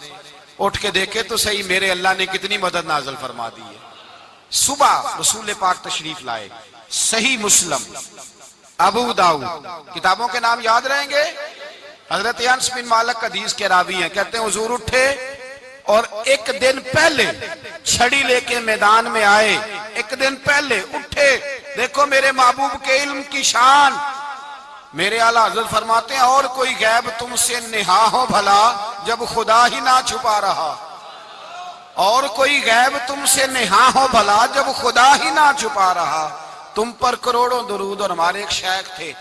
اٹھ کے دیکھے تو صحیح میرے اللہ نے کتنی مدد نازل فرما دی ہے۔ صبح رسول پاک تشریف لائے، صحیح مسلم ابو داؤد، کتابوں کے نام یاد رہیں گے؟ حضرت انس بن مالک حدیث کے راوی ہیں، کہتے ہیں حضور اٹھے اور ایک دن پہلے چھڑی لے کے میدان میں آئے، ایک دن پہلے اٹھے۔ دیکھو میرے محبوب کے علم کی شان، میرے اعلیٰ حضرت فرماتے ہیں اور کوئی غیب تم سے نہا ہو بھلا جب خدا ہی نہ چھپا رہا، اور کوئی غیب تم سے نہا ہو بھلا جب خدا ہی نہ چھپا رہا، تم پر کروڑوں درود۔ اور ہمارے ایک شیخ تھے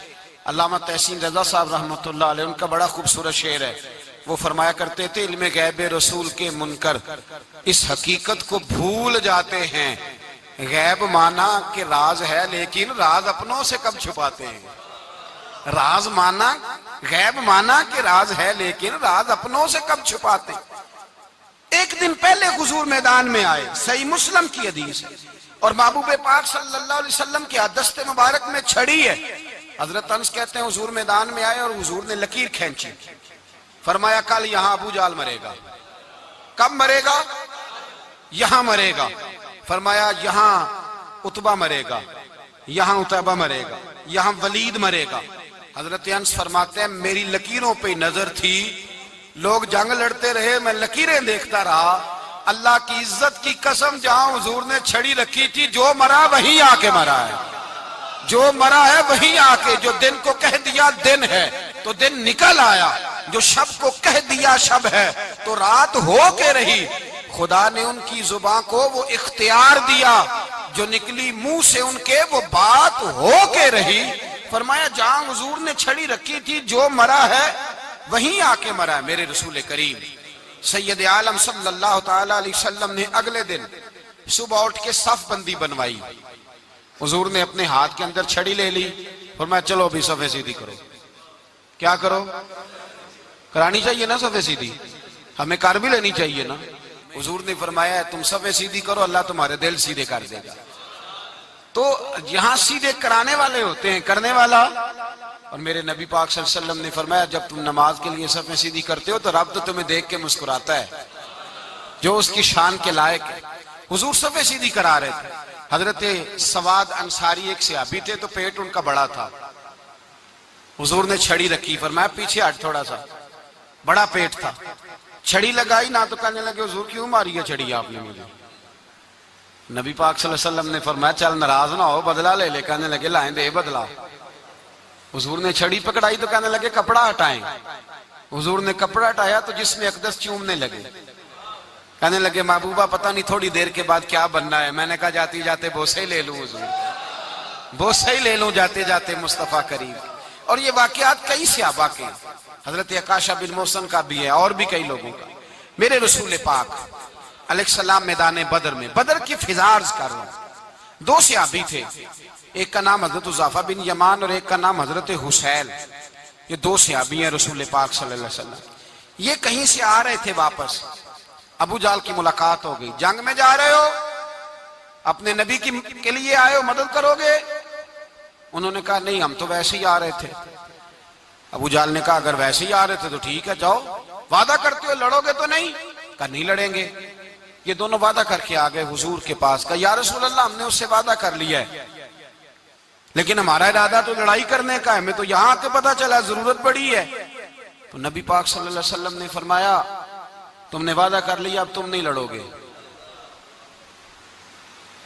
علامہ تحسین رضا صاحب رحمۃ اللہ علیہ، ان کا بڑا خوبصورت شعر ہے، وہ فرمایا کرتے تھے علم غیب رسول کے منکر اس حقیقت کو بھول جاتے ہیں، غیب مانا کہ راز ہے لیکن راز اپنوں سے کب چھپاتے ہیں۔ راز مانا، غیب مانا کہ راز ہے لیکن راز اپنوں سے کب چھپاتے ہیں۔ ایک دن پہلے حضور میدان میں آئے، صحیح مسلم کی حدیث ہے، اور محبوب پاک صلی اللہ علیہ وسلم کی دست مبارک میں چھڑی ہے۔ حضرت انس کہتے ہیں حضور میدان میں آئے اور حضور نے لکیر کھینچی، فرمایا کل یہاں ابو جال مرے گا۔ کب مرے گا؟ یہاں مرے گا۔ فرمایا یہاں عتبہ مرے گا، یہاں عتبہ مرے گا، یہاں ولید مرے گا۔ حضرت انس فرماتے ہیں میری لکیروں پہ نظر تھی، لوگ جنگ لڑتے رہے، میں لکیریں دیکھتا رہا۔ اللہ کی عزت کی قسم جہاں حضور نے چھڑی رکھی تھی، جو مرا وہیں آ کے مرا ہے، جو مرا ہے وہیں آ کے، جو دن کو کہہ دیا دن ہے تو دن نکل آیا، جو شب کو کہہ دیا شب ہے تو رات ہو کے رہی۔ خدا نے ان کی زبان کو وہ اختیار دیا، جو نکلی منہ سے ان کے وہ بات ہو کے رہی۔ فرمایا جہاں حضور نے چھڑی رکھی تھی، جو مرا ہے وہیں آ کے مرا ہے میرے رسول کریم سید عالم صلی اللہ تعالی علیہ وسلم نے اگلے دن صبح اٹھ کے صف بندی بنوائی۔ حضور نے اپنے ہاتھ کے اندر چھڑی لے لی، فرمایا چلو ابھی صفیں سیدھی کرو۔ کیا کرو؟ کرانی چاہیے نا صفیں سیدھی، ہمیں کر بھی لینی چاہیے نا۔ حضور نے فرمایا تم صفیں سیدھی کرو، اللہ تمہارے دل سیدھے کر دے گا۔ تو یہاں سیدھے کرانے والے ہوتے ہیں، کرنے والا۔ اور میرے نبی پاک صلی اللہ علیہ وسلم نے فرمایا جب تم نماز کے لیے صفیں سیدھی کرتے ہو تو رب تو تمہیں دیکھ کے مسکراتا ہے، جو اس کی شان کے لائق ہے۔ حضور صفیں سیدھی کرا رہے تھے۔ حضرت سواد انصاری ایک صحابی تھے، تو پیٹ ان کا بڑا تھا، حضور نے چھڑی رکھی، فرمایا پیچھے ہٹ تھوڑا سا، بڑا پیٹ تھا، چھڑی لگائی نہ تو کہنے لگے حضور کیوں ماری ہے چھڑی آپ نے مجھے۔ نبی پاک صلی اللہ علیہ وسلم نے فرمایا چل ناراض نہ ہو، بدلہ لے لے، کہنے لگے لائیں دے بدلہ۔ حضور نے چھڑی پکڑائی تو کہنے لگے کپڑا ہٹائیں۔ حضور نے کپڑا ہٹایا تو جسم اقدس چومنے لگے، کہنے لگے محبوبہ پتہ نہیں تھوڑی دیر کے بعد کیا بننا ہے۔ میں نے کہا جاتی جاتے بوسے ہی لے لوں حضور، بوسے ہی لے لوں جاتے جاتے مصطفیٰ کریم۔ اور یہ واقعات کئی صحابہ کے، حضرت عکاشہ بن محصن کا بھی ہے اور بھی کئی لوگوں کا۔ میرے رسول پاک علیہ السلام میدان بدر میں، بدر کی فضا عرض کر رہا ہوں، دو صحابی تھے، ایک کا نام حضرت حذیفہ بن یمان اور ایک کا نام حضرت حسیل۔ یہ دو صحابی ہیں رسول پاک صلی اللہ علیہ وسلم۔ یہ کہیں سے آ رہے تھے واپس، ابو جال کی ملاقات ہو گئی۔ جنگ میں جا رہے ہو، اپنے نبی کے لیے آئے ہو، مدد کرو گے؟ انہوں نے کہا نہیں ہم تو ویسے ہی آ رہے تھے۔ ابو جال نے کہا اگر ویسے ہی آ رہے تھے تو ٹھیک ہے جاؤ، وعدہ کرتے ہو لڑو گے تو نہیں؟ کہا نہیں لڑیں گے۔ یہ دونوں وعدہ کر کے آ گئے حضور کے پاس، کہا یا رسول اللہ ہم نے اس سے وعدہ کر لیا ہے لیکن ہمارا ارادہ تو لڑائی کرنے کا ہے، ہمیں تو یہاں کے پتہ چلا ضرورت پڑی ہے۔ تو نبی پاک صلی اللہ علیہ وسلم نے فرمایا تم نے وعدہ کر لیا اب تم نہیں لڑو گے۔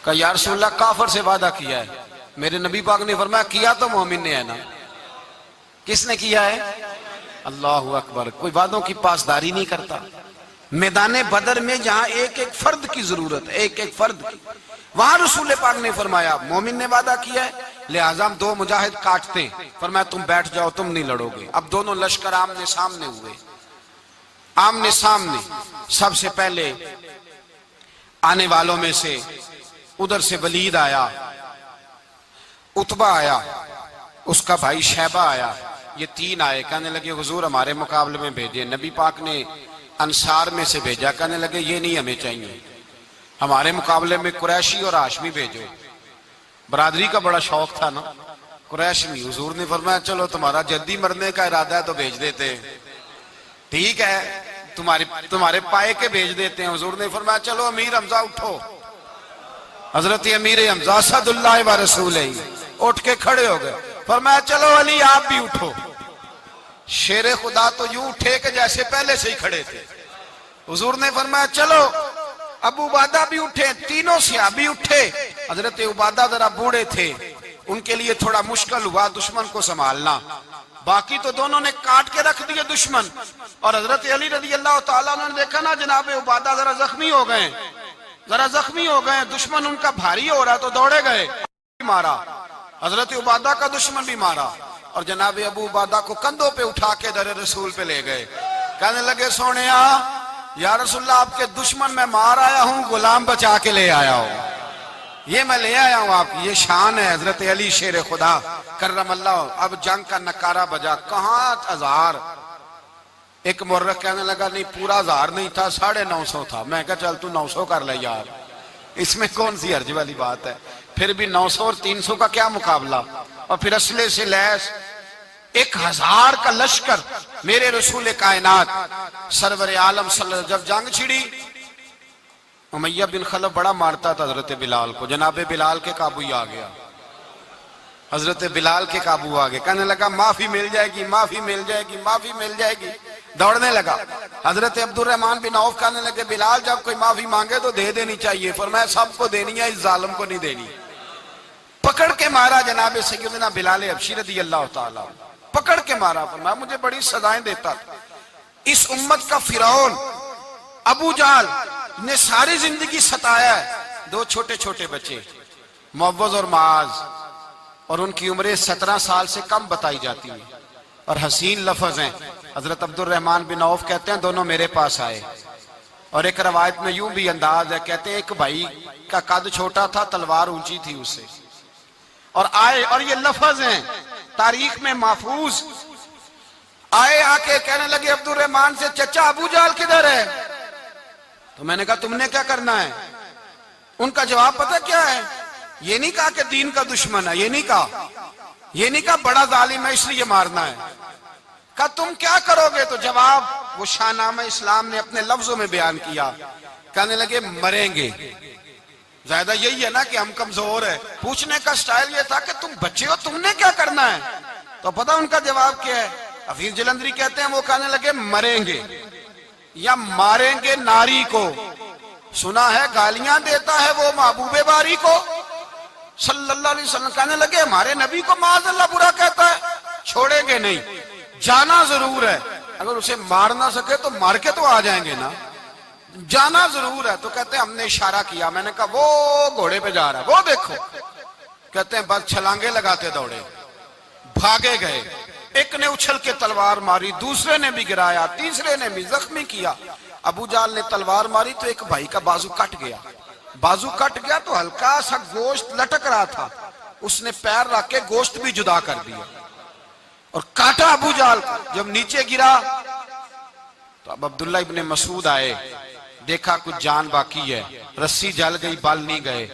کہا یا رسول اللہ کافر سے وعدہ کیا ہے۔ میرے نبی پاک نے فرمایا کیا تو مومن نے ہے نا۔ کس نے کیا ہے؟ اللہ اکبر۔ کوئی وعدوں کی پاسداری نہیں کرتا۔ میدان بدر میں جہاں ایک ایک فرد کی ضرورت ہے، ایک ایک فرد کی، وہاں رسول پاک نے فرمایا مومن نے وعدہ کیا ہے لہٰذا ہم دو مجاہد کاٹتے ہیں۔ فرمایا تم بیٹھ جاؤ تم نہیں لڑو گے۔ اب دونوں لشکر آمنے سامنے ہوئے، آمنے سامنے۔ سب سے پہلے آنے والوں میں سے ادھر سے ولید آیا، عتبہ آیا، اس کا بھائی شیبہ آیا، یہ تین آئے۔ کہنے لگے حضور ہمارے مقابلے میں بھیجے۔ نبی پاک نے انصار میں سے بھیجا، کہنے لگے یہ نہیں ہمیں چاہیے، ہمارے مقابلے میں قریشی اور ہاشمی بھیجو۔ برادری کا بڑا شوق تھا نا قریشی۔ حضور نے فرمایا چلو تمہارا جلدی مرنے کا ارادہ ہے تو بھیج دیتے، ٹھیک ہے تمہارے پائے کے بھیج دیتے ہیں۔ حضور نے فرمایا چلو امیر حمزہ اٹھو۔ حضرت امیر حمزہ اسد اللہ و رسولہ اٹھ کے کھڑے ہو گئے، فرمایا چلو علی آپ بھی اٹھو. شیر خدا تو یوں اٹھے کہ جیسے پہلے سے ہی کھڑے تھے. حضور نے فرمایا چلو. ابو عبادہ بھی اٹھے, تینوں صحابی اٹھے. حضرت عبادہ ذرا بوڑھے تھے, ان کے لیے تھوڑا مشکل ہوا دشمن کو سنبھالنا. باقی تو دونوں نے کاٹ کے رکھ دیے دشمن. اور حضرت علی رضی اللہ تعالیٰ عنہ نے دیکھا نا جناب عبادہ ذرا زخمی ہو گئے, دشمن ان کا بھاری ہو رہا تو دوڑے گئے, مارا. حضرت عبادہ کا دشمن بھی مارا اور جناب ابو عبادہ کو کندھوں پہ اٹھا کے در رسول پہ لے گئے. کہنے لگے سونیا یا رسول اللہ آپ کے دشمن میں مار آیا ہوں, غلام بچا کے لے آیا ہوں. یہ میں لے آیا ہوں آپ کی, یہ شان ہے حضرت علی شیر خدا کرم اللہ. اب جنگ کا نکارہ بجا, کہاں 1000. ایک مورخ کہنے لگا نہیں پورا 1000 نہیں تھا, 950 تھا. میں کہا چل تو 900 کر لے یار, اس میں کون سی حرج والی بات ہے. پھر بھی 900 اور 300 کا کیا مقابلہ. اور پھر اسلحے سے لیس 1000 کا لشکر. میرے رسول کائنات سرور عالم صلی اللہ علیہ وسلم جب جنگ چھڑی, امیہ بن خلف بڑا مارتا تھا حضرت بلال کو. جناب بلال کے قابو ہی آ گیا, حضرت بلال کے قابو آ گئے. کہنے لگا معافی مل جائے گی, معافی مل جائے گی, معافی مل جائے گی. دوڑنے لگا. حضرت عبد الرحمن بن عوف کہنے لگے بلال جب کوئی معافی مانگے تو دے دینی چاہیے. فرمایا سب کو دینی ہے, اس ظالم کو نہیں دینی. پکڑ کے مارا جناب سیدنا بلال حبشی رضی اللہ تعالیٰ, پکڑ کے مارا. فرمایا مجھے بڑی سزائیں دیتا تھا. اس امت کا فرعون ابو جہل نے ساری زندگی ستایا ہے. 2 چھوٹے چھوٹے بچے معوذ اور معاذ, اور ان کی عمریں 17 سال سے کم بتائی جاتی ہیں, اور حسین لفظ ہیں. حضرت عبد الرحمن بن عوف کہتے ہیں دونوں میرے پاس آئے, اور ایک روایت میں یوں بھی انداز ہے, کہتے ہیں ایک بھائی کا قد چھوٹا تھا, تلوار اونچی تھی اس سے, اور آئے. اور یہ لفظ ہیں تاریخ میں محفوظ. آئے آ کے کہنے لگے عبد الرحمن سے چچا ابو جہل کدھر ہے. تو میں نے کہا تم نے کیا کرنا ہے. ان کا جواب پتہ کیا ہے, یہ نہیں کہا کہ دین کا دشمن ہے, یہ نہیں کہا بڑا ظالم ہے اس لیے مارنا ہے. کہا تم کیا کرو گے. تو جواب وہ شاہ نامہ اسلام نے اپنے لفظوں میں بیان کیا. کہنے لگے مریں گے. زیادہ یہی ہے نا کہ ہم کمزور ہے. پوچھنے کا سٹائل یہ تھا کہ تم بچے ہو, تم نے کیا کرنا ہے. تو پتہ ان کا جواب کیا ہے. حفیظ جلندری کہتے ہیں وہ کہنے لگے مریں گے یا ماریں گے ناری کو. سنا ہے گالیاں دیتا ہے وہ محبوب باری کو صلی اللہ علیہ وسلم. کہنے لگے ہمارے نبی کو معاذ اللہ برا کہتا ہے, چھوڑیں گے نہیں, جانا ضرور ہے. اگر اسے مار نہ سکے تو مار کے تو آ جائیں گے نا, جانا ضرور ہے. تو کہتے ہیں ہم نے اشارہ کیا, میں نے کہا وہ گھوڑے پہ جا رہا ہے, وہ دیکھو. کہتے ہیں بس چھلانگے لگاتے دوڑے, بھاگے گئے. ایک نے اچھل کے تلوار ماری, دوسرے نے بھی گرایا, تیسرے نے بھی زخمی کیا. ابو جہل نے تلوار ماری تو ایک بھائی کا بازو کٹ گیا. بازو کٹ گیا تو ہلکا سا گوشت لٹک رہا تھا, اس نے پیر رکھ کے گوشت بھی جدا کر دیا اور کاٹا ابو جہل کو. جب نیچے گرا تو اب عبداللہ ابن مسعود آئے, دیکھا کچھ جان باقی ہے, رسی جل گئی, بال نہیں گئے.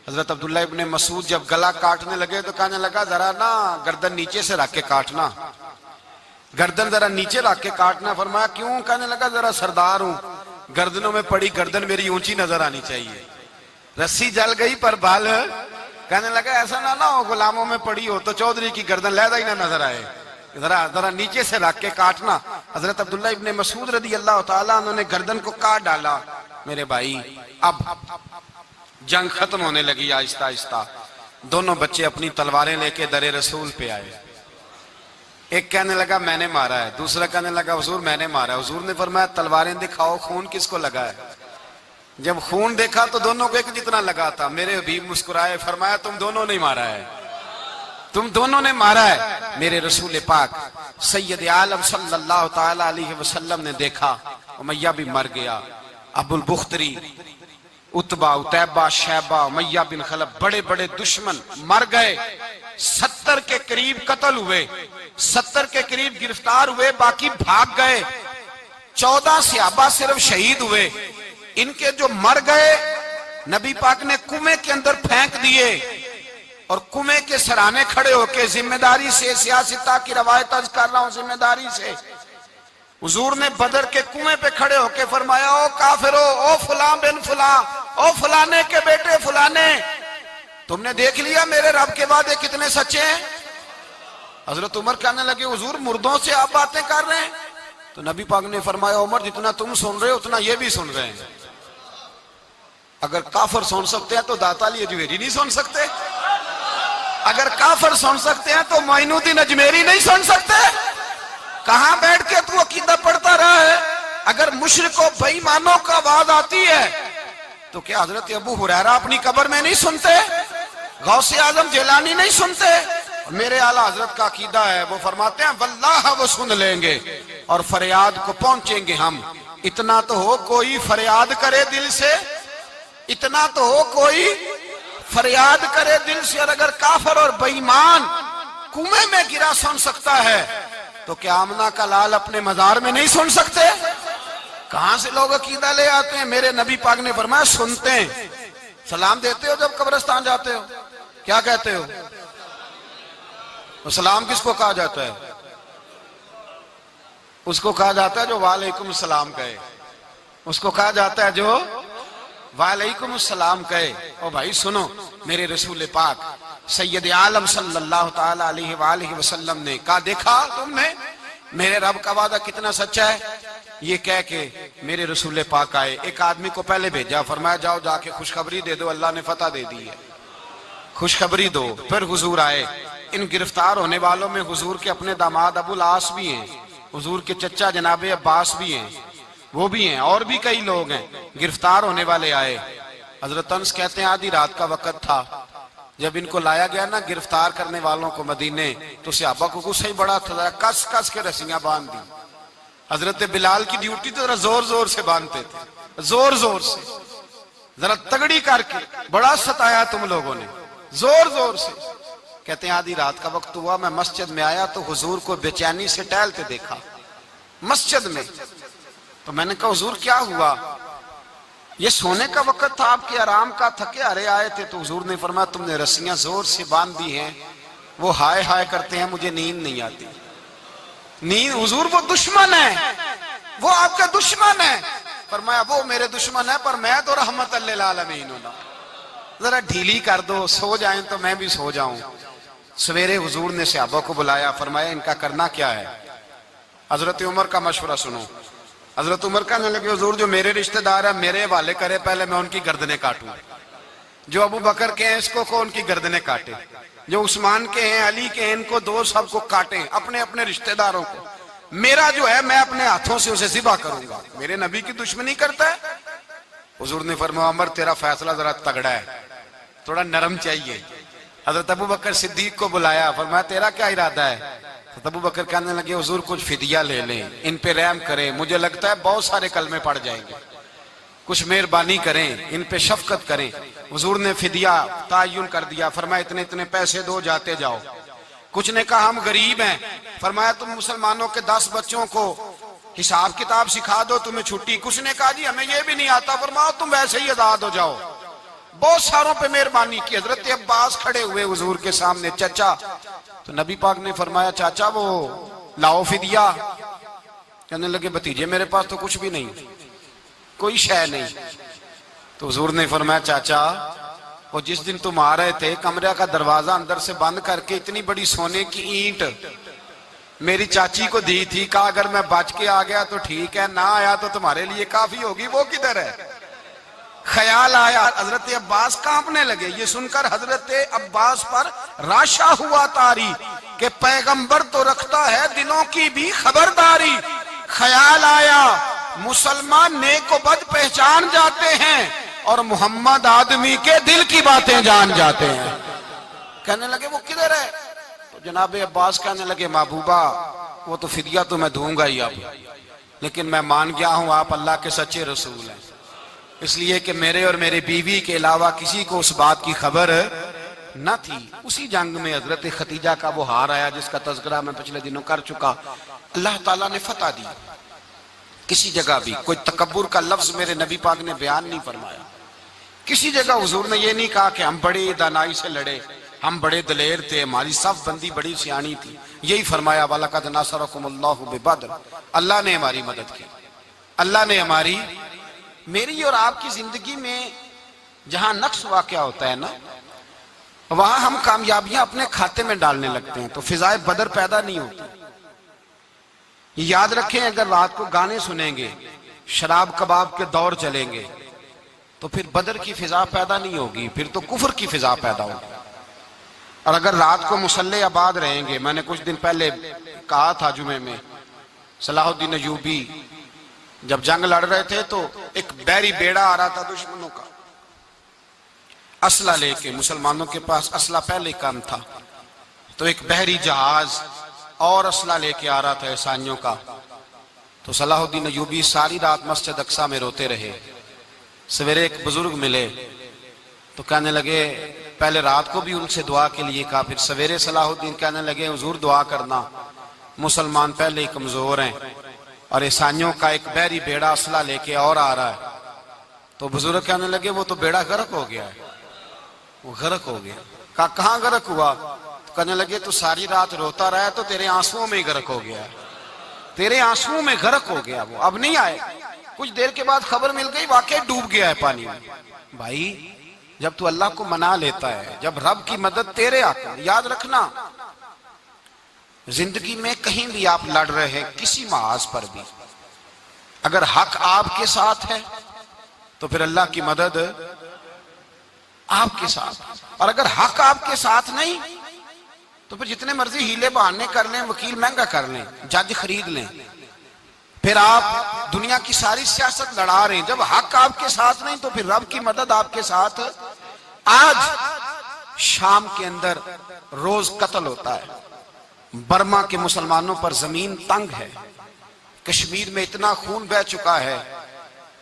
حضرت عبداللہ ابن مسعود جب گلا کاٹنے لگے تو کہنے لگا ذرا نا گردن نیچے سے رکھ کے کاٹنا, گردن ذرا نیچے رکھ کے کاٹنا. فرمایا کیوں. کہنے لگا ذرا سردار ہوں, گردنوں میں پڑی گردن میری اونچی نظر آنی چاہیے. رسی جل گئی پر بال. کہنے لگا ایسا نہ ہو غلاموں میں پڑی ہو تو چودھری کی گردن لہذا ہی نہ نظر آئے, ذرا نیچے سے رکھ کے کاٹنا. حضرت عبداللہ ابن مسعود رضی اللہ تعالیٰ انہوں نے گردن کو کاٹ ڈالا. میرے بھائی اب جنگ ختم ہونے لگی آہستہ آہستہ. دونوں بچے اپنی تلواریں لے کے در رسول پہ آئے. ایک کہنے لگا میں نے مارا ہے, دوسرا کہنے لگا حضور میں نے مارا ہے. حضور نے فرمایا تلواریں دکھاؤ, خون کس کو لگا ہے. جب خون دیکھا تو دونوں کو ایک جتنا لگا تھا. میرے حبیب مسکرائے, فرمایا تم دونوں نے مارا ہے, تم دونوں نے مارا ہے. میرے رسول پاک سید عالم صلی اللہ تعالی علیہ وسلم نے دیکھا امیہ بھی مر گیا. ابو البختری, عتبہ, عتیبہ, شیبہ, امیہ بن خلف, بڑے بڑے دشمن مر گئے. 70 کے قریب قتل ہوئے, 70 کے قریب گرفتار ہوئے, باقی بھاگ گئے. 14 صحابہ صرف شہید ہوئے. ان کے جو مر گئے نبی پاک نے کنویں کے اندر پھینک دیے, اور کنویں کے سرانے کھڑے ہو کے ذمہ داری سے, سیاستہ کی روایت عرض کر رہا ہوں, ذمہ داری سے حضور نے بدر کے کنویں پہ کھڑے ہو کے فرمایا او کافرو, او فلاں بن فلاں, او فلانے کے بیٹے فلانے, تم نے دیکھ لیا میرے رب کے وعدے کتنے سچے ہیں. حضرت عمر کہنے لگے حضور مردوں سے آپ باتیں کر رہے ہیں؟ تو نبی پاک نے فرمایا عمر جتنا تم سن رہے ہو اتنا یہ بھی سن رہے ہیں. اگر کافر سن سکتے ہیں تو داتا علی اجمیری نہیں سن سکتے؟ اگر کافر سن سکتے ہیں تو معین الدین اجمیری نہیں سن سکتے؟ کہاں بیٹھ کے تو عقیدہ پڑھتا رہا ہے؟ اگر مشرکوں بے ایمانوں کا آواز آتی ہے تو کیا حضرت ابو ہریرہ اپنی قبر میں نہیں سنتے؟ غوث اعظم جیلانی نہیں سنتے؟ میرے اعلیٰ حضرت کا عقیدہ ہے، وہ فرماتے ہیں واللہ وہ سن لیں گے اور فریاد کو پہنچیں گے ہم. اتنا تو ہو کوئی فریاد کرے دل سے، اتنا تو ہو کوئی فریاد کرے دل سے. اور اگر کافر اور بے ایمان کنویں میں گرا سن سکتا ہے تو کیا آمنہ کا لال اپنے مزار میں نہیں سن سکتے؟ کہاں سے لوگ عقیدہ لے آتے ہیں؟ میرے نبی پاک نے فرمایا سنتے ہیں. سلام دیتے ہو جب قبرستان جاتے ہو؟ کیا کہتے ہو؟ سلام کس کو کہا جاتا ہے؟ اس کو کہا جاتا ہے جو وعلیکم السلام کہے. اس کو کہا جاتا ہے جو وعلیکم السلام کہے. او بھائی سنو، میرے رسول پاک سید عالم صلی اللہ تعالی علیہ وآلہ وسلم نے کہا دیکھا تم نے میرے رب کا وعدہ کتنا سچا ہے؟ یہ کہہ کے میرے رسول پاک آئے. ایک آدمی کو پہلے بھیجا، فرمایا جاؤ جا کے خوشخبری دے دو، اللہ نے فتح دے دی ہے، خوشخبری دو. پھر حضور آئے. ان گرفتار ہونے والوں میں حضور کے اپنے داماد ابو العاص بھی ہیں، حضور کے چچا جناب عباس بھی ہیں، وہ بھی ہیں، اور بھی کئی لوگ ہیں. گرفتار ہونے والے آئے. حضرت انس کہتے ہیں آدھی رات کا وقت تھا. جب ان کو لایا گیا نا گرفتار کرنے والوں کو مدینے، تو صحابہ کو غصہ ہی بڑا تھا، کس کس کے رسیاں باندھ دی. حضرت بلال کی ڈیوٹی تو ذرا زور زور سے باندھتے تھے، زور زور سے، ذرا تگڑی کر کے. بڑا ستایا تم لوگوں نے، زور زور سے. کہتے ہیں آدھی رات کا وقت ہوا، میں مسجد میں آیا تو حضور کو بے چینی سے ٹہلتے دیکھا مسجد میں. تو میں نے کہا حضور کیا ہوا؟ یہ سونے کا وقت تھا آپ کے آرام کا، تھکے ہارے آئے تھے. تو حضور نے فرمایا تم نے رسیاں زور سے باندھ دی ہیں، وہ ہائے ہائے کرتے ہیں، مجھے نیند نہیں آتی. نیند حضور وہ دشمن ہے، وہ آپ کا دشمن ہے. فرمایا وہ میرے دشمن ہے پر میں تو رحمت للعالمین ہوں، ذرا ڈھیلی کر دو، سو جائیں تو میں بھی سو جاؤں. سویرے حضور نے صحابہ کو بلایا، فرمایا ان کا کرنا کیا ہے؟ حضرت عمر کا مشورہ سنو. حضرت عمر کہنے لگے حضور جو میرے رشتہ دار ہیں میرے حوالے کرے، پہلے میں ان کی گردنیں کاٹوں. جو ابو بکر کے ہیں اس کو ان کی گردنیں کاٹے، جو عثمان کے ہیں علی کے ہیں ان کو دو، سب کو کاٹیں، اپنے اپنے رشتہ داروں کو. میرا جو ہے میں اپنے ہاتھوں سے اسے ذبح کروں گا. میرے نبی کی دشمنی کرتا ہے. حضور نے فرمایا عمر تیرا فیصلہ ذرا تگڑا ہے، تھوڑا نرم چاہیے. حضرت ابو بکر صدیق کو بلایا، فرمایا تیرا کیا ارادہ ہے؟ حضرت ابو بکر کہنے لگے حضور کچھ فدیہ لے لیں، ان پہ رحم کریں، مجھے لگتا ہے بہت سارے کلمے پڑ جائیں گے، کچھ مہربانی کریں، ان پہ شفقت کریں. حضور نے فدیہ تعین کر دیا، فرمایا اتنے اتنے پیسے دو، جاتے جاؤ. کچھ نے کہا ہم غریب ہیں، فرمایا تم مسلمانوں کے 10 بچوں کو حساب کتاب سکھا دو، تمہیں چھٹی. کچھ نے کہا جی ہمیں یہ بھی نہیں آتا، فرمایا تم ویسے ہی آزاد ہو جاؤ. بہت ساروں پہ مہربانی کی. حضرت عباس کھڑے ہوئے حضور کے سامنے، چچا. تو نبی پاک نے فرمایا چاچا وہ لاؤ فدیہ. کہنے لگے بھتیجے میرے پاس تو کچھ بھی نہیں، کوئی شے نہیں. تو حضور نے فرمایا چاچا وہ جس دن تم آ رہے تھے کمرے کا دروازہ اندر سے بند کر کے اتنی بڑی سونے کی اینٹ میری چاچی کو دی تھی، کہا اگر میں بچ کے آ گیا تو ٹھیک ہے، نہ آیا تو تمہارے لیے کافی ہوگی. وہ کدھر ہے؟ خیال آیا. حضرت عباس کانپنے لگے. یہ سن کر حضرت عباس پر راشا ہوا طاری کہ پیغمبر تو رکھتا ہے دلوں کی بھی خبرداری. خیال آیا مسلمان نیک و بد پہچان جاتے ہیں اور محمد آدمی کے دل کی باتیں جان جاتے ہیں. کہنے لگے وہ کدھر ہے؟ تو جناب عباس کہنے لگے محبوبہ وہ تو فدیہ تو میں دوں گا ہی اب، لیکن میں مان گیا ہوں آپ اللہ کے سچے رسول ہیں، اس لیے کہ میرے اور میرے بیوی کے علاوہ کسی کو اس بات کی خبر نہ تھی. اسی جنگ میں حضرت ختیجہ کا وہ ہار آیا جس کا تذکرہ میں پچھلے دنوں کر چکا. اللہ تعالیٰ نے فتح دی. کسی جگہ بھی کوئی تکبر کا لفظ میرے نبی پاک نے بیان نہیں فرمایا. کسی جگہ حضور نے یہ نہیں کہا کہ ہم بڑی دانائی سے لڑے، ہم بڑے دلیر تھے، ہماری صف بندی بڑی سیانی تھی. یہی فرمایا وَلَقَدْ نَصَرَكُمُ اللَّهُ بِبَدْرٍ، اللہ نے ہماری مدد کی، اللہ نے ہماری. میری اور آپ کی زندگی میں جہاں نقص واقع ہوتا ہے نا، وہاں ہم کامیابیاں اپنے کھاتے میں ڈالنے لگتے ہیں تو فضائے بدر پیدا نہیں ہوتی. یاد رکھیں اگر رات کو گانے سنیں گے، شراب کباب کے دور چلیں گے تو پھر بدر کی فضا پیدا نہیں ہوگی، پھر تو کفر کی فضا پیدا ہوگی. اور اگر رات کو مصلے آباد رہیں گے، میں نے کچھ دن پہلے کہا تھا جمعے میں، صلاح الدین ایوبی جب جنگ لڑ رہے تھے تو ایک بحری بیڑا آ رہا تھا دشمنوں کا، اسلحہ لے کے. مسلمانوں کے پاس اسلحہ پہلے کم تھا، تو ایک بحری جہاز اور اسلحہ لے کے آ رہا تھا عیسائیوں کا. تو صلاح الدین ایوبی ساری رات مسجد اقصی میں روتے رہے. سویرے ایک بزرگ ملے تو کہنے لگے، پہلے رات کو بھی ان سے دعا کے لیے کہا، پھر سویرے صلاح الدین کہنے لگے حضور دعا کرنا، مسلمان پہلے ہی کمزور ہیں اور عیسائیوں کا ایک بحری بیڑا اسلحہ لے کے اور آ رہا ہے. تو بزرگ کہنے لگے وہ تو بیڑا غرق ہو گیا ہے، وہ غرق ہو گیا. کہا کہاں غرق ہوا؟ تو کہنے لگے تو ساری رات روتا رہا تو تیرے آنسوؤں میں ہی غرق ہو گیا ہے، تیرے آنسوؤں میں غرق ہو گیا، وہ اب نہیں آئے. کچھ دیر کے بعد خبر مل گئی واقعی ڈوب گیا ہے پانی میں. بھائی جب تو اللہ کو منا لیتا ہے، جب رب کی مدد تیرے آتا ہے، یاد رکھنا زندگی میں کہیں بھی آپ لڑ رہے ہیں، کسی محاذ پر بھی، اگر حق آپ کے ساتھ ہے تو پھر اللہ کی مدد آپ کے ساتھ. اور اگر حق آپ کے ساتھ نہیں تو پھر جتنے مرضی ہیلے بہانے کر لیں، وکیل مہنگا کر لیں، جج خرید لیں، پھر آپ دنیا کی ساری سیاست لڑا رہے ہیں. جب حق آپ کے ساتھ نہیں تو پھر رب کی مدد آپ کے ساتھ. آج شام کے اندر روز قتل ہوتا ہے، برما کے مسلمانوں پر زمین تنگ ہے، کشمیر میں اتنا خون بہہ چکا ہے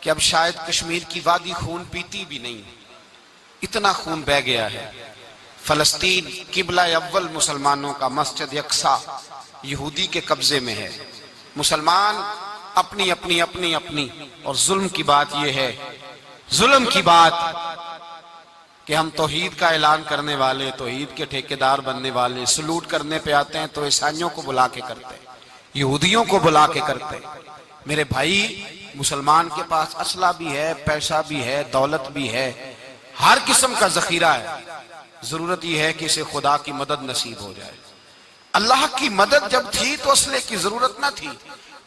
کہ اب شاید کشمیر کی وادی خون پیتی بھی نہیں، اتنا خون بہہ گیا ہے. فلسطین قبلہ اول مسلمانوں کا مسجد اقصی یہودی کے قبضے میں ہے. مسلمان اپنی اپنی اپنی اپنی. اور ظلم کی بات یہ ہے، ظلم کی بات کہ ہم توحید کا اعلان کرنے والے، توحید کے ٹھیکیدار بننے والے، سلوٹ کرنے پہ آتے ہیں تو عیسائیوں کو بلا کے کرتے ہیں، یہودیوں کو بلا کے کرتے ہیں. میرے بھائی مسلمان کے پاس اسلحہ بھی ہے، پیسہ بھی ہے، دولت بھی ہے، ہر قسم کا ذخیرہ ہے. ضرورت یہ ہے کہ اسے خدا کی مدد نصیب ہو جائے. اللہ کی مدد جب تھی تو اسلحے کی ضرورت نہ تھی.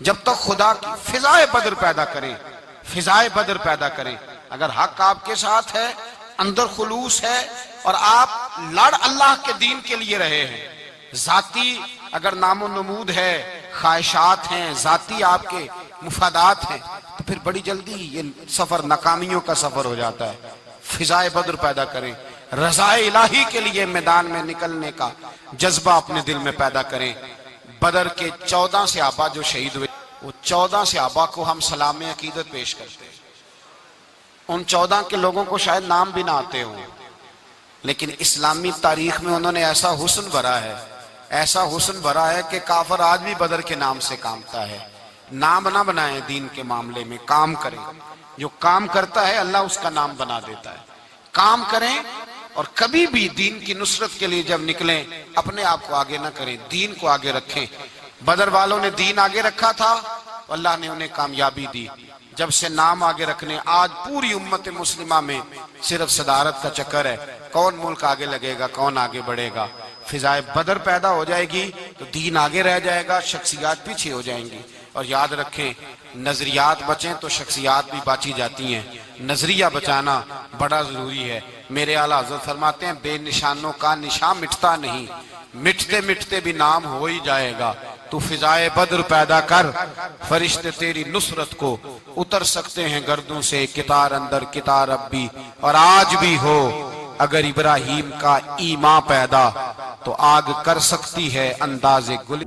جب تک خدا کی فضائے بدر پیدا کریں، فضائے بدر پیدا کریں. اگر حق آپ کے ساتھ ہے، اندر خلوص ہے اور آپ لڑ اللہ کے دین کے لیے رہے ہیں، ذاتی اگر نام و نمود ہے، خواہشات ہیں، ذاتی آپ کے مفادات ہیں، تو پھر بڑی جلدی یہ سفر ناکامیوں کا سفر ہو جاتا ہے. فضائے بدر پیدا کریں، رضا الہی کے لیے میدان میں نکلنے کا جذبہ اپنے دل میں پیدا کریں. بدر کے 14 صحابہ جو شہید ہوئے، وہ 14 صحابہ کو ہم سلام عقیدت پیش کرتے ہیں. ان 14 کے لوگوں کو شاید نام بھی نہ آتے ہوں، لیکن اسلامی تاریخ میں انہوں نے ایسا حسن بھرا ہے، ایسا حسن بھرا ہے کہ کافر آج بھی بدر کے نام سے کامتا ہے. نام نہ بنائیں دین کے معاملے میں، کام کریں. جو کام کرتا ہے اللہ اس کا نام بنا دیتا ہے. کام کریں اور کبھی بھی دین کی نصرت کے لیے جب نکلیں اپنے آپ کو آگے نہ کریں، دین کو آگے رکھیں. بدر والوں نے دین آگے رکھا تھا، اللہ نے انہیں کامیابی دی. جب سے نام آگے رکھنے، آج پوری امت مسلمہ میں صرف صدارت کا چکر ہے، کون ملک آگے لگے گا، کون آگے بڑھے گا. فضائے بدر پیدا ہو جائے گی تو دین آگے رہ جائے گا، شخصیات پیچھے ہو جائیں گی. اور یاد رکھیں نظریات بچیں تو شخصیات بھی باچی جاتی ہیں. نظریہ بچانا بڑا ضروری ہے. میرے اعلیٰ حضرت فرماتے ہیں بے نشانوں کا نشان مٹتا نہیں، مٹتے مٹتے بھی نام ہو ہی جائے گا. تو فضائے بدر پیدا کر، فرشتے تیری نصرت کو اتر سکتے ہیں گردوں سے، کتار اندر کتار اب بھی. اور آج بھی ہو اگر ابراہیم کا ایمان پیدا، تو آگ کر سکتی ہے انداز گل.